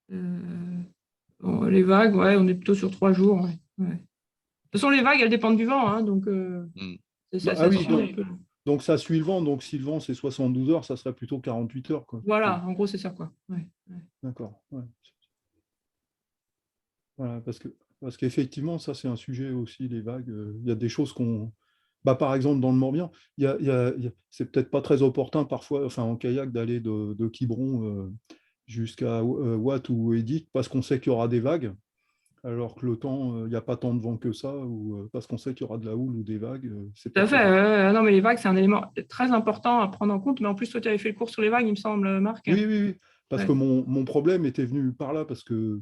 les vagues, ouais, on est plutôt sur 3 jours. Ouais. De toute façon, les vagues, elles dépendent du vent, hein, donc donc ça suit le vent. Donc si le vent c'est 72 heures, ça serait plutôt 48 heures, quoi. Voilà, en gros, c'est ça, quoi. Ouais. D'accord. Ouais. Voilà, parce qu'effectivement, ça c'est un sujet aussi, les vagues. Il y a des choses qu'on. Par exemple, dans le Morbihan, c'est peut-être pas très opportun parfois, enfin en kayak, d'aller de Quiberon jusqu'à Watt ou Edic, parce qu'on sait qu'il y aura des vagues, alors que le temps, il n'y a pas tant de vent que ça, ou parce qu'on sait qu'il y aura de la houle ou des vagues. C'est Tout à fait. Non, mais les vagues, c'est un élément très important à prendre en compte. Mais en plus, toi, tu avais fait le cours sur les vagues, il me semble, Marc. Oui. Parce que mon problème était venu par là, parce que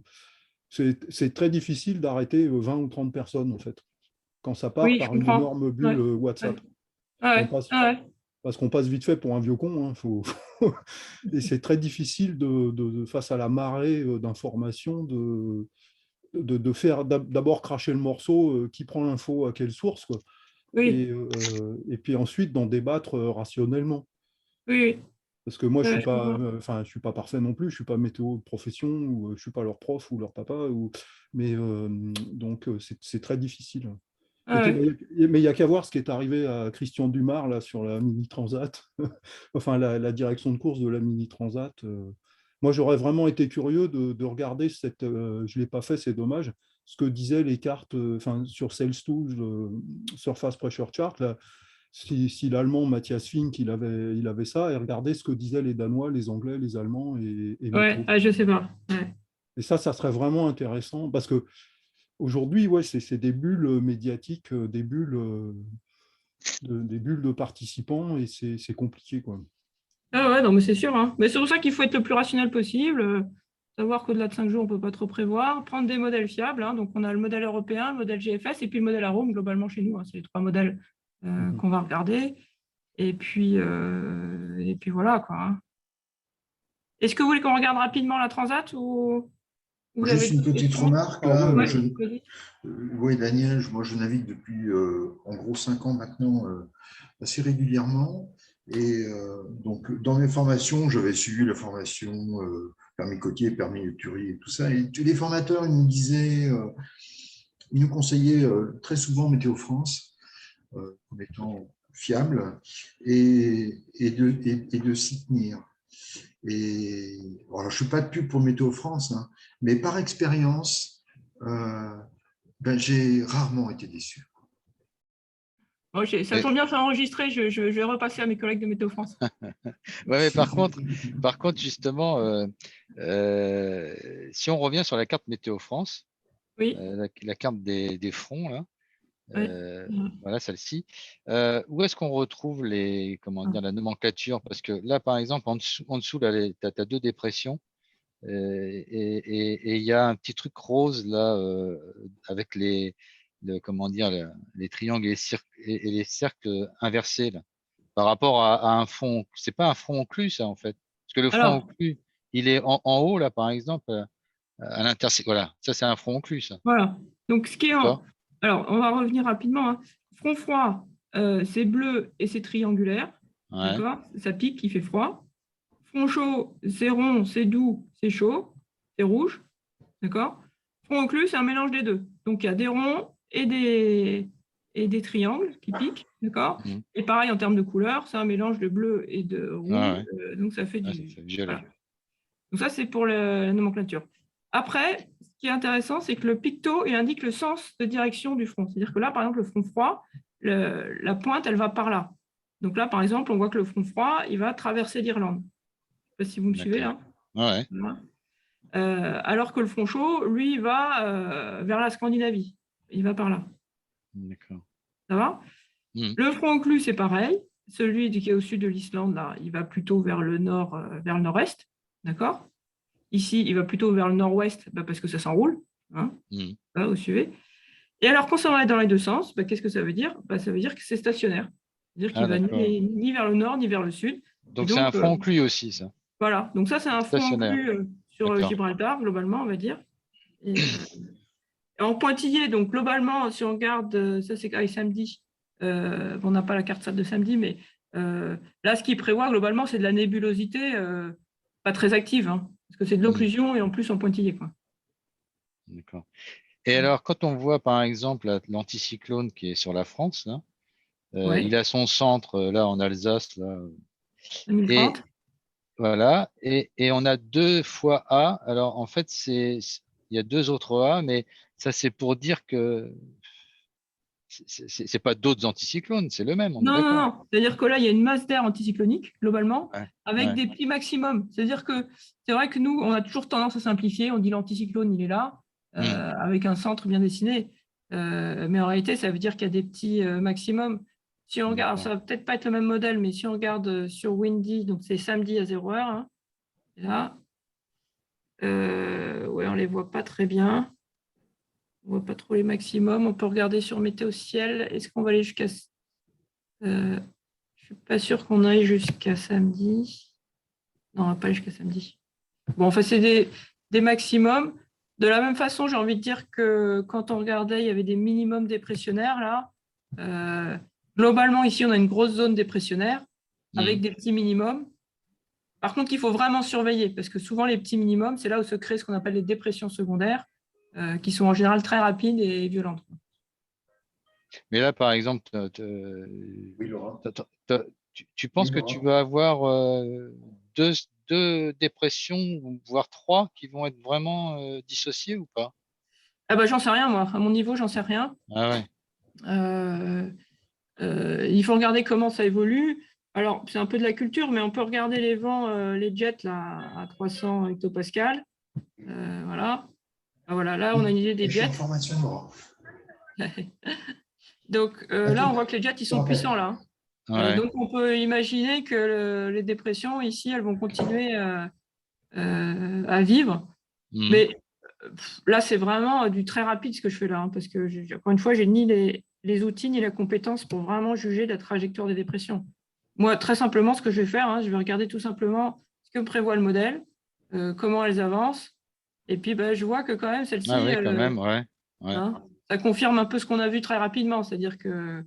c'est très difficile d'arrêter 20 ou 30 personnes, en fait, quand ça part par une énorme bulle WhatsApp. Parce qu'on passe vite fait pour un vieux con, hein, et c'est très difficile face à la marée d'informations de faire d'abord cracher le morceau, qui prend l'info à quelle source, quoi. Oui. Et puis ensuite d'en débattre rationnellement. Oui. Parce que moi, je Ouais, suis je pas, comprends. je suis pas parfait non plus. Je suis pas météo de profession ou je suis pas leur prof ou leur papa. Mais donc, c'est très difficile. Ah ouais. Mais il n'y a qu'à voir ce qui est arrivé à Christian Dumar là, sur la Mini Transat, enfin la direction de course de la Mini Transat. Moi, j'aurais vraiment été curieux de regarder cette. Je ne l'ai pas fait, c'est dommage. Ce que disaient les cartes sur SalesTools, Surface Pressure Chart, là, si l'Allemand Matthias Fink il avait ça, et regarder ce que disaient les Danois, les Anglais, les Allemands et Ouais, Météo. ah, je sais pas. Ouais. Et ça serait vraiment intéressant parce que aujourd'hui, ouais, c'est des bulles médiatiques, des bulles de participants et c'est compliqué, quoi. Ah ouais, non, mais c'est sûr, hein. Mais c'est pour ça qu'il faut être le plus rationnel possible, savoir qu'au-delà de 5 jours, on ne peut pas trop prévoir, prendre des modèles fiables, hein. Donc, on a le modèle européen, le modèle GFS et puis le modèle Arome, globalement chez nous, hein. C'est les 3 modèles qu'on va regarder. Et puis voilà, quoi, hein. Est-ce que vous voulez qu'on regarde rapidement la Transat ou vous avez Juste une d'autres petite questions? remarque, Ah ouais, là, Ouais, ouais. vas-y. oui, Daniel, moi je navigue depuis en gros 5 ans maintenant assez régulièrement. Et donc, dans mes formations, j'avais suivi la formation permis côtier, permis Turi et tout ça. Et tous les formateurs, ils nous disaient, ils nous conseillaient très souvent Météo France comme étant fiable et de s'y tenir. Et bon, alors, je ne suis pas de pub pour Météo France, hein, mais par expérience, j'ai rarement été déçu. Bon, ça Mais, tombe bien, c'est enregistré, je vais repasser à mes collègues de Météo France. ouais, mais par contre, justement, si on revient sur la carte Météo France, Oui, la carte des fronts, là, oui. voilà celle-ci, où est-ce qu'on retrouve la nomenclature? Parce que là, par exemple, en dessous là, tu as 2 dépressions et il y a un petit truc rose là avec les triangles et les cercles inversés là, par rapport à un front. C'est pas un front occlus, ça, en fait. Parce que le front Alors, occlus, il est en haut, là, par exemple, à l'intersection. Voilà, ça, c'est un front occlus, ça. voilà. Donc, ce qui est D'accord? Alors, on va revenir rapidement, hein. Front froid, c'est bleu et c'est triangulaire. Ouais. D'accord? Ça pique, il fait froid. Front chaud, c'est rond, c'est doux, c'est chaud, c'est rouge. D'accord? Front occlus, c'est un mélange des deux. Donc, il y a des ronds et des triangles qui piquent. D'accord? Mhm. Et pareil, en termes de couleur, c'est un mélange de bleu et de Ah roux. ouais. Donc, ça fait Ah, ça du. fait violet. Voilà. Donc, ça, c'est pour la nomenclature. Après, ce qui est intéressant, c'est que le picto, il indique le sens de direction du front. C'est-à-dire que là, par exemple, le front froid, la pointe, elle va par là. Donc là, par exemple, on voit que le front froid, il va traverser l'Irlande. Je ne sais pas si vous me suivez D'accord. là. Ah ouais. Voilà. Alors que le front chaud, lui, il va vers la Scandinavie. Il va par là. D'accord. Ça va? Mhm. Le front occlus, c'est pareil. Celui qui est au sud de l'Islande, là, il va plutôt vers le nord, vers le nord-est. D'accord? Ici, il va plutôt vers le nord-ouest parce que ça s'enroule. Hein, Mhm. là, vous suivez. Et alors, quand ça va dans les deux sens, qu'est-ce que ça veut dire? Ça veut dire que c'est stationnaire. C'est-à-dire qu'il Ah, ne va d'accord. ni vers le nord, ni vers le sud. Et Donc, c'est un donc, front occlus aussi, ça. voilà. Donc ça, c'est un front Stationnaire. inclus sur D'accord. Gibraltar, globalement, on va dire. Et, en pointillé, donc globalement, si on regarde, ça c'est samedi, on n'a pas la carte SAT de samedi, mais là, ce qui prévoit globalement, c'est de la nébulosité pas très active, hein, parce que c'est de Mhm. l'occlusion et en plus en pointillé, quoi. D'accord. Et alors, quand on voit, par exemple, l'anticyclone qui est sur la France, là, Ouais, il a son centre, là, en Alsace, là, 2030. et voilà, et on a 2 fois A. Alors, en fait, il y a 2 autres A, mais ça, c'est pour dire que c'est pas d'autres anticyclones, c'est le même, on est Non, non, d'accord. non. C'est-à-dire que là, il y a une masse d'air anticyclonique, globalement, Ouais, avec ouais. des plis maximum. C'est-à-dire que c'est vrai que nous, on a toujours tendance à simplifier. On dit l'anticyclone, il est là, Hmm, avec un centre bien dessiné. Mais en réalité, ça veut dire qu'il y a des petits maximums. Si on regarde, d'accord. ça va peut-être pas être le même modèle, mais si on regarde sur Windy, donc c'est samedi à 0h, hein, là, ouais, on les voit pas très bien. On voit pas trop les maximums. On peut regarder sur Météo Ciel. Est-ce qu'on va aller jusqu'à je suis pas sûre qu'on aille jusqu'à samedi. Non, on va pas aller jusqu'à samedi. Bon, enfin, c'est des maximums. De la même façon, j'ai envie de dire que quand on regardait, il y avait des minimums dépressionnaires là. Globalement, ici, on a une grosse zone dépressionnaire Hmm, avec des petits minimums. Par contre, il faut vraiment surveiller parce que souvent, les petits minimums, c'est là où se créent ce qu'on appelle les dépressions secondaires, qui sont en général très rapides et violentes. Mais là, par exemple, Oui, Laura. tu penses Oui, que Laura. tu vas avoir deux dépressions, voire trois, qui vont être vraiment dissociées ou pas? Ah bah, j'en sais rien, moi. À mon niveau, j'en sais rien. Ah ouais. Il faut regarder comment ça évolue. Alors, c'est un peu de la culture, mais on peut regarder les vents, les jets là, à 300 hectopascales. Voilà. Ah, voilà, là, on a une idée des Je suis jets. en formation, Laura. Donc À là, tout. on voit que les jets, ils Je te sont rappelle. puissants là. Ouais. Donc, on peut imaginer que les dépressions ici, elles vont continuer à vivre. Mhm. Mais là, c'est vraiment du très rapide ce que je fais là, hein, parce que, encore une fois, j'ai ni les outils ni la compétence pour vraiment juger la trajectoire des dépressions. Moi, très simplement, ce que je vais faire, hein, je vais regarder tout simplement ce que prévoit le modèle, comment elles avancent, et puis je vois que quand même, celle-ci, Ah oui, quand même, ouais. Ouais. hein, ça confirme un peu ce qu'on a vu très rapidement, c'est-à-dire que,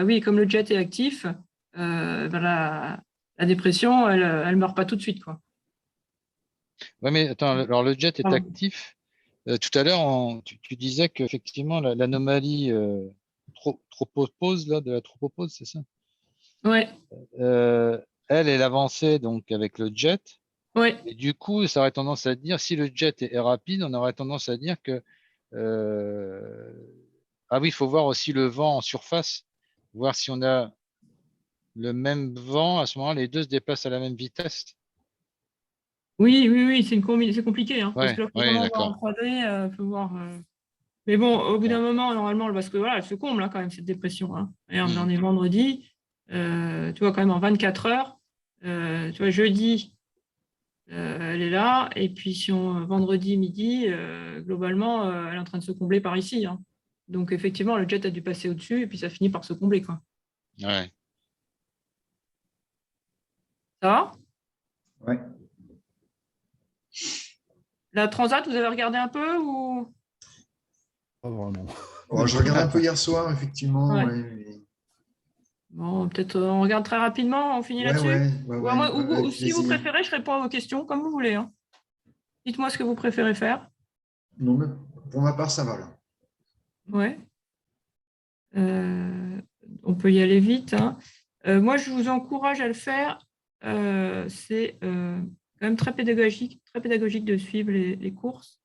oui, comme le jet est actif, la dépression, elle ne meurt pas tout de suite, quoi. Ouais, mais attends, alors le jet est Pardon. actif. Tout à l'heure, tu disais qu'effectivement, l'anomalie tropopause, là, de la tropopause, c'est ça? Ouais, Elle avancée donc avec le jet. ouais. Et du coup, ça aurait tendance à dire, si le jet est rapide, on aurait tendance à dire que ah oui, il faut voir aussi le vent en surface, voir si on a le même vent. À ce moment-là, les deux se déplacent à la même vitesse. Oui, oui, oui, c'est compliqué, hein, parce Ouais, que là, il faut ouais, vraiment voir en d'accord. 3D, faut voir. Mais bon, au bout d'un D'accord. moment, normalement, parce que voilà, elle se comble hein, quand même, cette dépression. Hein. Et on en Mhm. est vendredi, tu vois, quand même en 24 heures, tu vois, jeudi, elle est là, et puis si on, vendredi midi, globalement, elle est en train de se combler par ici. Hein. Donc effectivement, le jet a dû passer au-dessus, et puis ça finit par se combler, quoi. Ouais. Ça va? Ouais. La Transat, vous avez regardé un peu ou... Pas vraiment. Oh, je regardais un peu hier soir, effectivement. Ouais. Ouais, mais- Bon, peut-être on regarde très rapidement, on finit ouais, là-dessus. ouais, ouais, Ou, à moi- ouais, ou avec si vous plaisir. préférez, je réponds à vos questions comme vous voulez. Hein. Dites-moi ce que vous préférez faire. Non, mais pour ma part, ça va là. Ouais. Euh, on peut y aller vite. Hein. Moi, je vous encourage à le faire. C'est quand même très pédagogique de suivre les courses.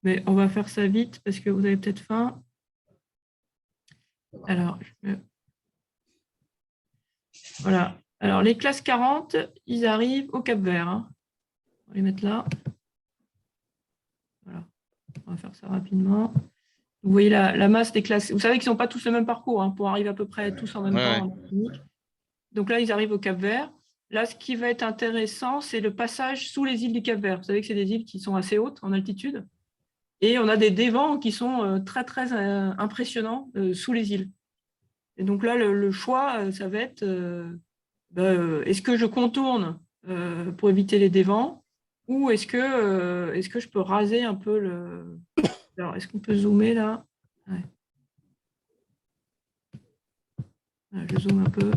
Mais on va faire ça vite parce que vous avez peut-être faim. Alors, voilà. Alors, les classes 40, ils arrivent au Cap-Vert. Hein. On va les mettre là. Voilà. On va faire ça rapidement. Vous voyez la masse des classes. Vous savez qu'ils ne sont pas tous le même parcours hein, pour arriver à peu près tous en même Ouais, temps ouais. en Martinique. Donc là, ils arrivent au Cap-Vert. Là, ce qui va être intéressant, c'est le passage sous les îles du Cap-Vert. Vous savez que c'est des îles qui sont assez hautes en altitude. Et on a des dévents qui sont très, très impressionnants sous les îles. Et donc là, le choix, ça va être est-ce que je contourne pour éviter les dévents ou est-ce que je peux raser un peu le. Alors, est-ce qu'on peut zoomer là? Ouais. Je zoome un peu.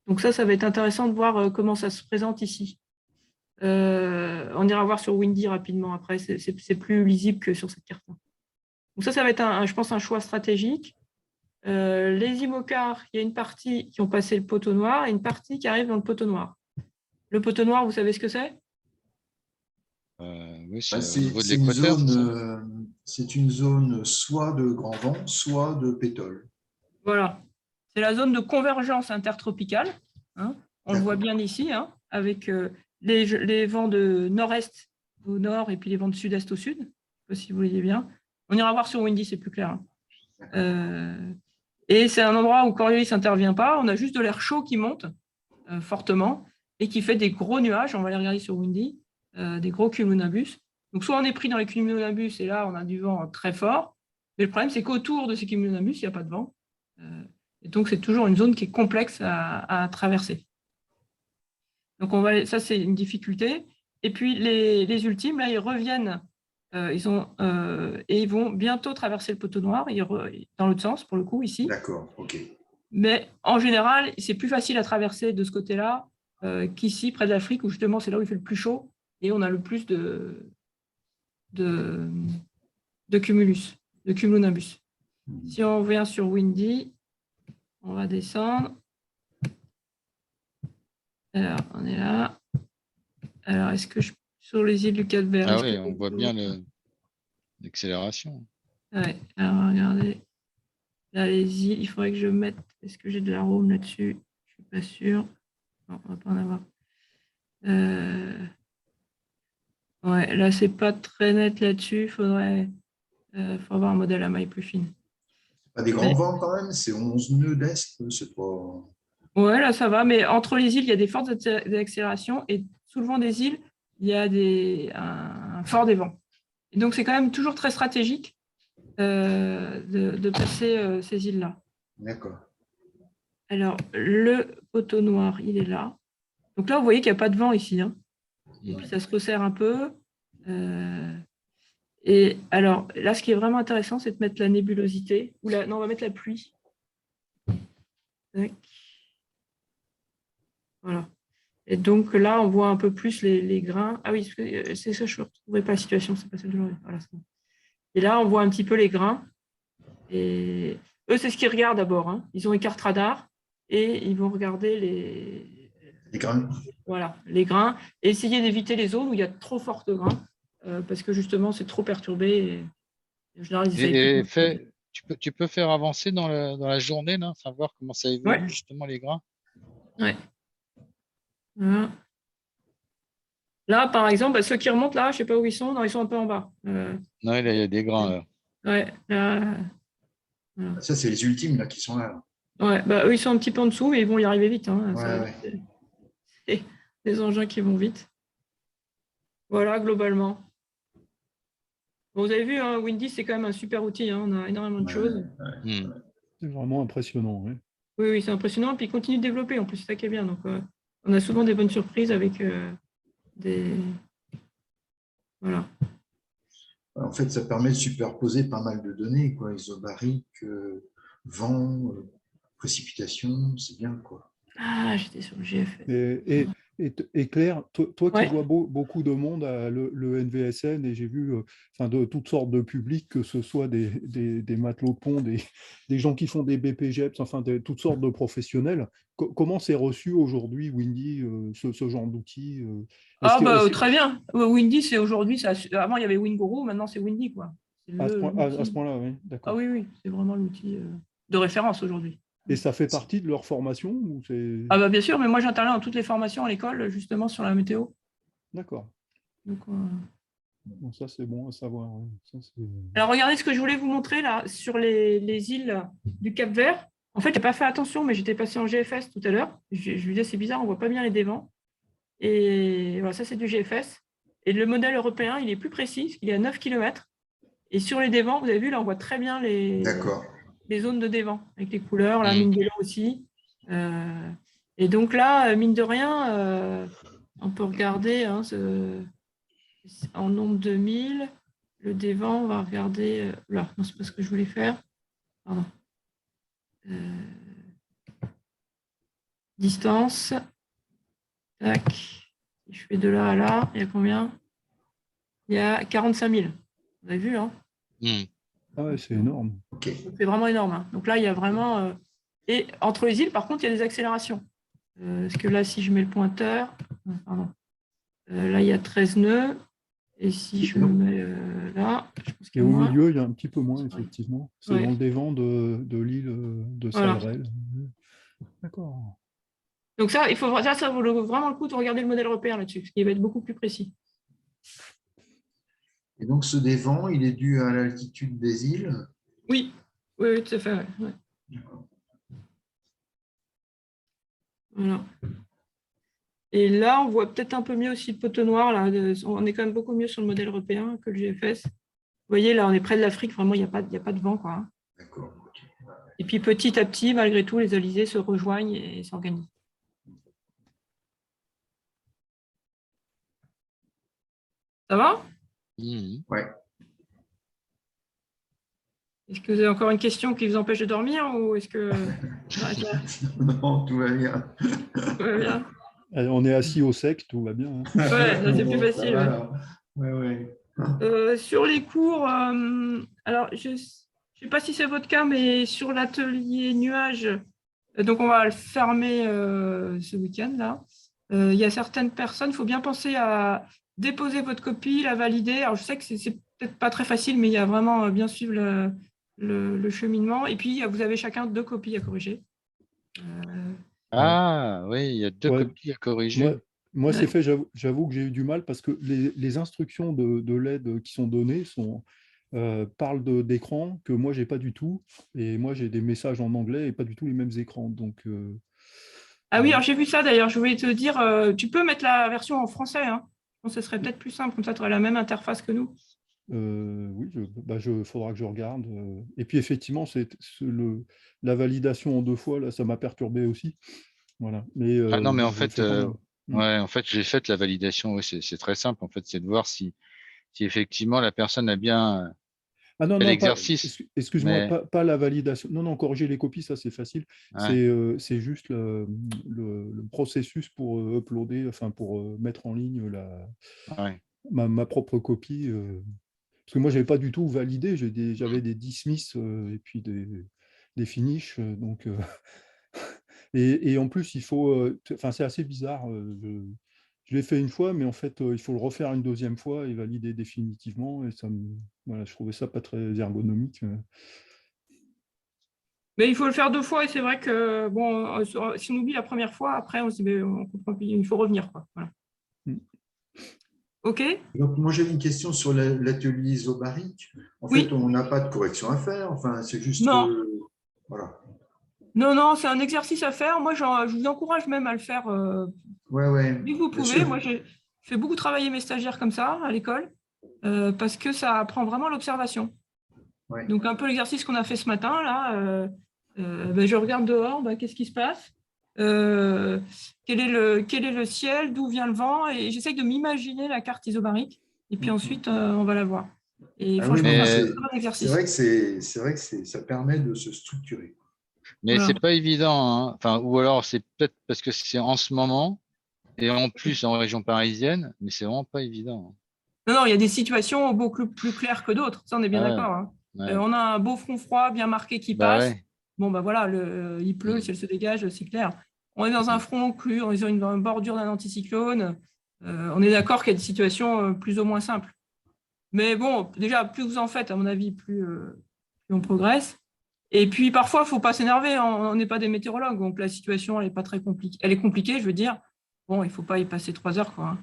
Donc ça va être intéressant de voir comment ça se présente ici. On ira voir sur Windy rapidement après, c'est plus lisible que sur cette carte. Donc ça va être, je pense, un choix stratégique. Les IMOCAR, il y a une partie qui ont passé le poteau noir et une partie qui arrive dans le poteau noir. Le poteau noir, vous savez ce que c'est? Oui, c'est Bah, au niveau de c'est une l'équateur, c'est ça? c'est une zone soit de grand vent, soit de pétole. Voilà. C'est la zone de convergence intertropicale. Hein. On le voit D'accord. bien ici, hein, avec les vents de nord-est au nord et puis les vents de sud-est au sud. Je ne sais pas si vous voyez bien. On ira voir sur Windy, c'est plus clair. Hein. Et c'est un endroit où Coriolis n'intervient pas. On a juste de l'air chaud qui monte fortement et qui fait des gros nuages. On va les regarder sur Windy, des gros cumulonimbus. Donc, soit on est pris dans les cumulonimbus et là, on a du vent très fort. Mais le problème, c'est qu'autour de ces cumulonimbus, il n'y a pas de vent. Et donc, c'est toujours une zone qui est complexe à traverser. Donc, ça, c'est une difficulté. Et puis, les ultimes, là, ils reviennent. Et ils vont bientôt traverser le poteau noir, dans l'autre sens, pour le coup, ici. D'accord, ok. Mais en général, c'est plus facile à traverser de ce côté-là qu'ici, près de l'Afrique, où justement, c'est là où il fait le plus chaud et on a le plus de cumulus, de cumulonimbus. Si on vient sur Windy, on va descendre. Alors, on est là. Alors, est-ce que sur les îles du Cap-Vert? Ah oui, on voit bien l'accélération. Ouais, alors regardez. Là, les îles, il faudrait que je mette. Est-ce que j'ai de l'arôme là-dessus? Je ne suis pas sûre. Non, on ne va pas en avoir. Ouais, là, c'est pas très net là-dessus. Il faudrait faut avoir un modèle à maille plus fine. Pas des grands vents quand même, c'est 11 nœuds d'est, c'est pas. Ouais, là, ça va, mais entre les îles, il y a des fortes accélérations et sous le vent des îles, il y a un fort des vents. Et donc, c'est quand même toujours très stratégique de passer ces îles-là. D'accord. Alors, le poteau noir, il est là. Donc là, vous voyez qu'il n'y a pas de vent ici. Hein. Et puis, ça se resserre un peu. Et alors, là, ce qui est vraiment intéressant, c'est de mettre la nébulosité. Non, on va mettre la pluie. Tac. Voilà. Et donc là, on voit un peu plus les grains. Ah oui, c'est ça, je ne retrouvais pas la situation, c'est pas celle de l'aujourd'hui. Voilà, bon. Et là, on voit un petit peu les grains. Et eux, c'est ce qu'ils regardent d'abord. Hein. Ils ont une carte radar et ils vont regarder Les grains. Voilà, les grains et essayer d'éviter les zones où il y a trop forts de grains parce que justement, c'est trop perturbé. Et en général, ils essayent Tu peux faire avancer dans la journée, là, enfin, voir comment ça évolue, Ouais. justement, les grains. Ouais. Voilà. Là, par exemple, ceux qui remontent là, je ne sais pas où ils sont. Non, ils sont un peu en bas. Non, là, il y a des grains, là. Ouais, là, voilà. Ça, c'est les ultimes là, qui sont là. Ouais, bah, eux, ils sont un petit peu en dessous, mais ils vont y arriver vite. Hein. Ouais. C'est des engins qui vont vite. Voilà, globalement. Bon, vous avez vu, hein, Windy, c'est quand même un super outil. Hein. On a énormément de choses. C'est vraiment impressionnant. Oui, Oui, oui, c'est impressionnant. Et puis, il continue de développer. En plus, c'est ça qui est bien. Donc, on a souvent des bonnes surprises avec des... Voilà. En fait, ça permet de superposer pas mal de données, quoi. Isobarique, vent, précipitation, c'est bien, quoi. Ah, j'étais sur le GFS. Et Claire, toi qui Ouais. vois beaucoup de monde à le NVSN, et j'ai vu de toutes sortes de publics, que ce soit des matelots de pont, des gens qui font des BPGEPS, toutes sortes de professionnels. Comment c'est reçu aujourd'hui, Windy, ce genre d'outil Ah, bah, très bien. Windy, c'est aujourd'hui. Avant, il y avait Winguru. Maintenant, c'est Windy, quoi. C'est à ce l'outil. point-là, oui, Ah d'accord. oui, oui, c'est vraiment l'outil de référence aujourd'hui. Et ça fait partie de leur formation ou c'est... Ah bah bien sûr, mais moi j'interviens dans toutes les formations à l'école, justement sur la météo. D'accord. Donc, Bon, ça, c'est bon à savoir. Oui. Ça, alors regardez ce que je voulais vous montrer là sur les îles du Cap-Vert. En fait, j'ai pas fait attention, mais j'étais passé en GFS tout à l'heure. Je lui disais c'est bizarre, on voit pas bien les dévents. Et voilà, ça c'est du GFS. Et le modèle européen, il est plus précis, parce qu'il est à 9 km. Et sur les dévents, vous avez vu, là, on voit très bien les zones de dévent, avec les couleurs, la mine de l'eau aussi. Et donc là, mine de rien, on peut regarder hein, en nombre de milles, le dévent, on va regarder. Là, non, c'est pas ce que je voulais faire. Pardon. Distance. Tac. Si je fais de là à là, il y a combien? Il y a 45 000. Vous avez vu, hein? Ah ouais, c'est énorme. C'est vraiment énorme. Hein. Donc là, il y a vraiment... Et entre les îles, par contre, il y a des accélérations. Parce que là, si je mets le pointeur, pardon, là, il y a 13 nœuds. Et si je me mets là, je pense qu'il Et y a au moins. milieu, il y a un petit peu moins, effectivement. C'est dans le dévent de l'île de Salrel. D'accord. Donc ça, ça vaut vraiment le coup de regarder le modèle européen là-dessus, parce qu'il va être beaucoup plus précis. Et donc, ce dévent, il est dû à l'altitude des îles? Oui, oui, tout à fait. Ouais. Voilà. Et là, on voit peut-être un peu mieux aussi le poteau noir. Là. On est quand même beaucoup mieux sur le modèle européen que le GFS. Vous voyez, là, on est près de l'Afrique. Vraiment, il n'y a pas de vent. Quoi. D'accord. Et puis, petit à petit, malgré tout, les alizés se rejoignent et s'organisent. Ça va? Ouais. Est-ce que vous avez encore une question qui vous empêche de dormir ou est-ce que j'arrête là? Non, tout va bien. Tout va bien. On est assis au sec, tout va bien, hein. Ouais, là, c'est plus Bon, ça facile. va, Ouais. alors. Ouais. Sur les cours, alors je ne sais pas si c'est votre cas, mais sur l'atelier nuage, donc on va le fermer ce week-end là. Il y a certaines personnes, il faut bien penser à déposer votre copie, la valider. Alors je sais que c'est peut-être pas très facile, mais il y a vraiment bien suivre le cheminement. Et puis vous avez chacun 2 copies à corriger. Ah, oui, il y a 2 Ouais. copies à corriger. Moi, c'est Ouais. fait, j'avoue que j'ai eu du mal parce que les instructions de l'aide qui sont données parlent d'écrans que moi, j'ai pas du tout. Et moi, j'ai des messages en anglais et pas du tout les mêmes écrans. Donc, Ah oui, alors j'ai vu ça d'ailleurs. Je voulais te dire, tu peux mettre la version en français, hein. Je pense que ce serait peut-être plus simple, comme ça tu aurais la même interface que nous. oui, faudra que je regarde. Et puis, effectivement, la validation en 2 fois, là, ça m'a perturbé aussi. Voilà. Mais Ah non, mais en je le fait, fais quand même. ouais, en fait, j'ai fait la validation. Oui, c'est très simple. En fait, c'est de voir si effectivement la personne a bien Ah non, fait non, l'exercice. excuse-moi, Mais pas la validation. Non, non, corriger les copies, ça c'est facile. ouais, C'est juste le processus pour uploader, enfin pour mettre en ligne ouais. ma propre copie. Parce que moi, je n'avais pas du tout validé, j'avais des dismiss et puis des finishes. Donc, et en plus, il faut. Enfin, c'est assez bizarre. Je l'ai fait une fois, mais en fait, il faut le refaire une 2e fois et valider définitivement. Et voilà, je trouvais ça pas très ergonomique. Mais il faut le faire 2 fois et c'est vrai que bon, si on oublie la première fois, après on se dit, mais on comprend plus, il faut revenir, quoi. Voilà. Mm. OK? Donc, moi, j'avais une question sur l'atelier isobarique. En Oui. fait, on n'a pas de correction à faire. Enfin, c'est juste Non. que. Voilà. Non, c'est un exercice à faire. Moi, je vous encourage même à le faire Ouais, dès que vous bien pouvez. sûr. Moi, j'ai fait beaucoup travailler mes stagiaires comme ça à l'école parce que ça apprend vraiment l'observation. Ouais. Donc, un peu l'exercice qu'on a fait ce matin, là, ben, je regarde dehors, ben, qu'est-ce qui se passe? Quel est le ciel? D'où vient le vent? Et j'essaye de m'imaginer la carte isobarique. Et puis ensuite, on va la voir. Et Ah oui, franchement, c'est un Mais très bon c'est exercice. vrai que ça permet de se structurer. Voilà. c'est pas évident, hein. Enfin, ou alors c'est peut-être parce que c'est en ce moment et en plus en région parisienne, mais c'est vraiment pas évident. Non, il y a des situations beaucoup plus claires que d'autres. Ça, on est bien Ah d'accord, hein. ouais, ouais. On a un beau front froid bien marqué qui Bah passe. ouais. Bon, ben voilà, il pleut, le Mm, ciel se dégage, c'est clair. On est dans un mm. front occlus, on est sur une bordure d'un anticyclone. On est d'accord qu'il y a des situations plus ou moins simples. Mais bon, déjà, plus vous en faites, à mon avis, plus on progresse. Et puis, parfois, il ne faut pas s'énerver. On n'est pas des météorologues, donc la situation, elle est pas très compliquée. Elle est compliquée, je veux dire. Bon, il ne faut pas y passer 3 heures, quoi, hein.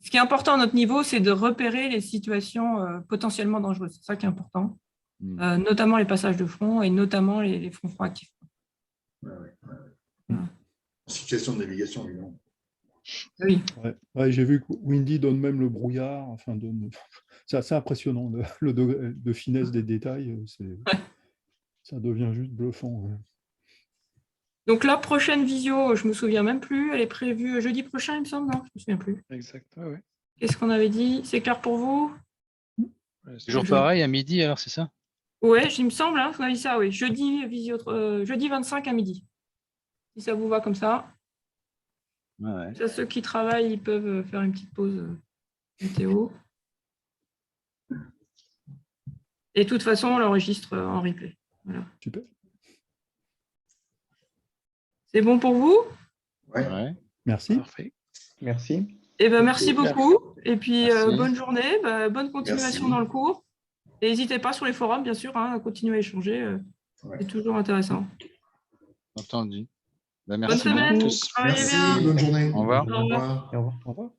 Ce qui est important à notre niveau, c'est de repérer les situations potentiellement dangereuses. C'est ça qui est important, Mm. notamment les passages de front et notamment les fronts froids actifs. Ouais. Voilà. Situation de navigation, évidemment. Oui. Ouais, j'ai vu que Windy donne même le brouillard. Enfin, c'est assez impressionnant, le degré de finesse des détails. Ça devient juste bluffant. Ouais. Donc la prochaine visio, je ne me souviens même plus. Elle est prévue jeudi prochain, il me semble, non? Je ne me souviens plus. Exact. Ouais. Qu'est-ce qu'on avait dit? C'est clair pour vous? Ouais, c'est Toujours pareil à midi, alors c'est ça? Oui, il me semble, hein, qu'on a dit ça, oui. Jeudi 25 à midi. Si ça vous va comme ça. Ouais. Ça, ceux qui travaillent, ils peuvent faire une petite pause météo. Et de toute façon, on l'enregistre en replay. Voilà. Super. C'est bon pour vous? Ouais. Ouais. Merci. Parfait. Merci. Eh ben, merci Ok. beaucoup. Et puis, Merci. bonne journée, bonne continuation Merci. dans le cours. Et n'hésitez pas sur les forums, bien sûr, hein, à continuer à échanger. Ouais. C'est toujours intéressant. Entendu. Bah, Bonne merci semaine. beaucoup tous. Travaillez Merci, bien. bonne journée. Au revoir. Au revoir. Au revoir.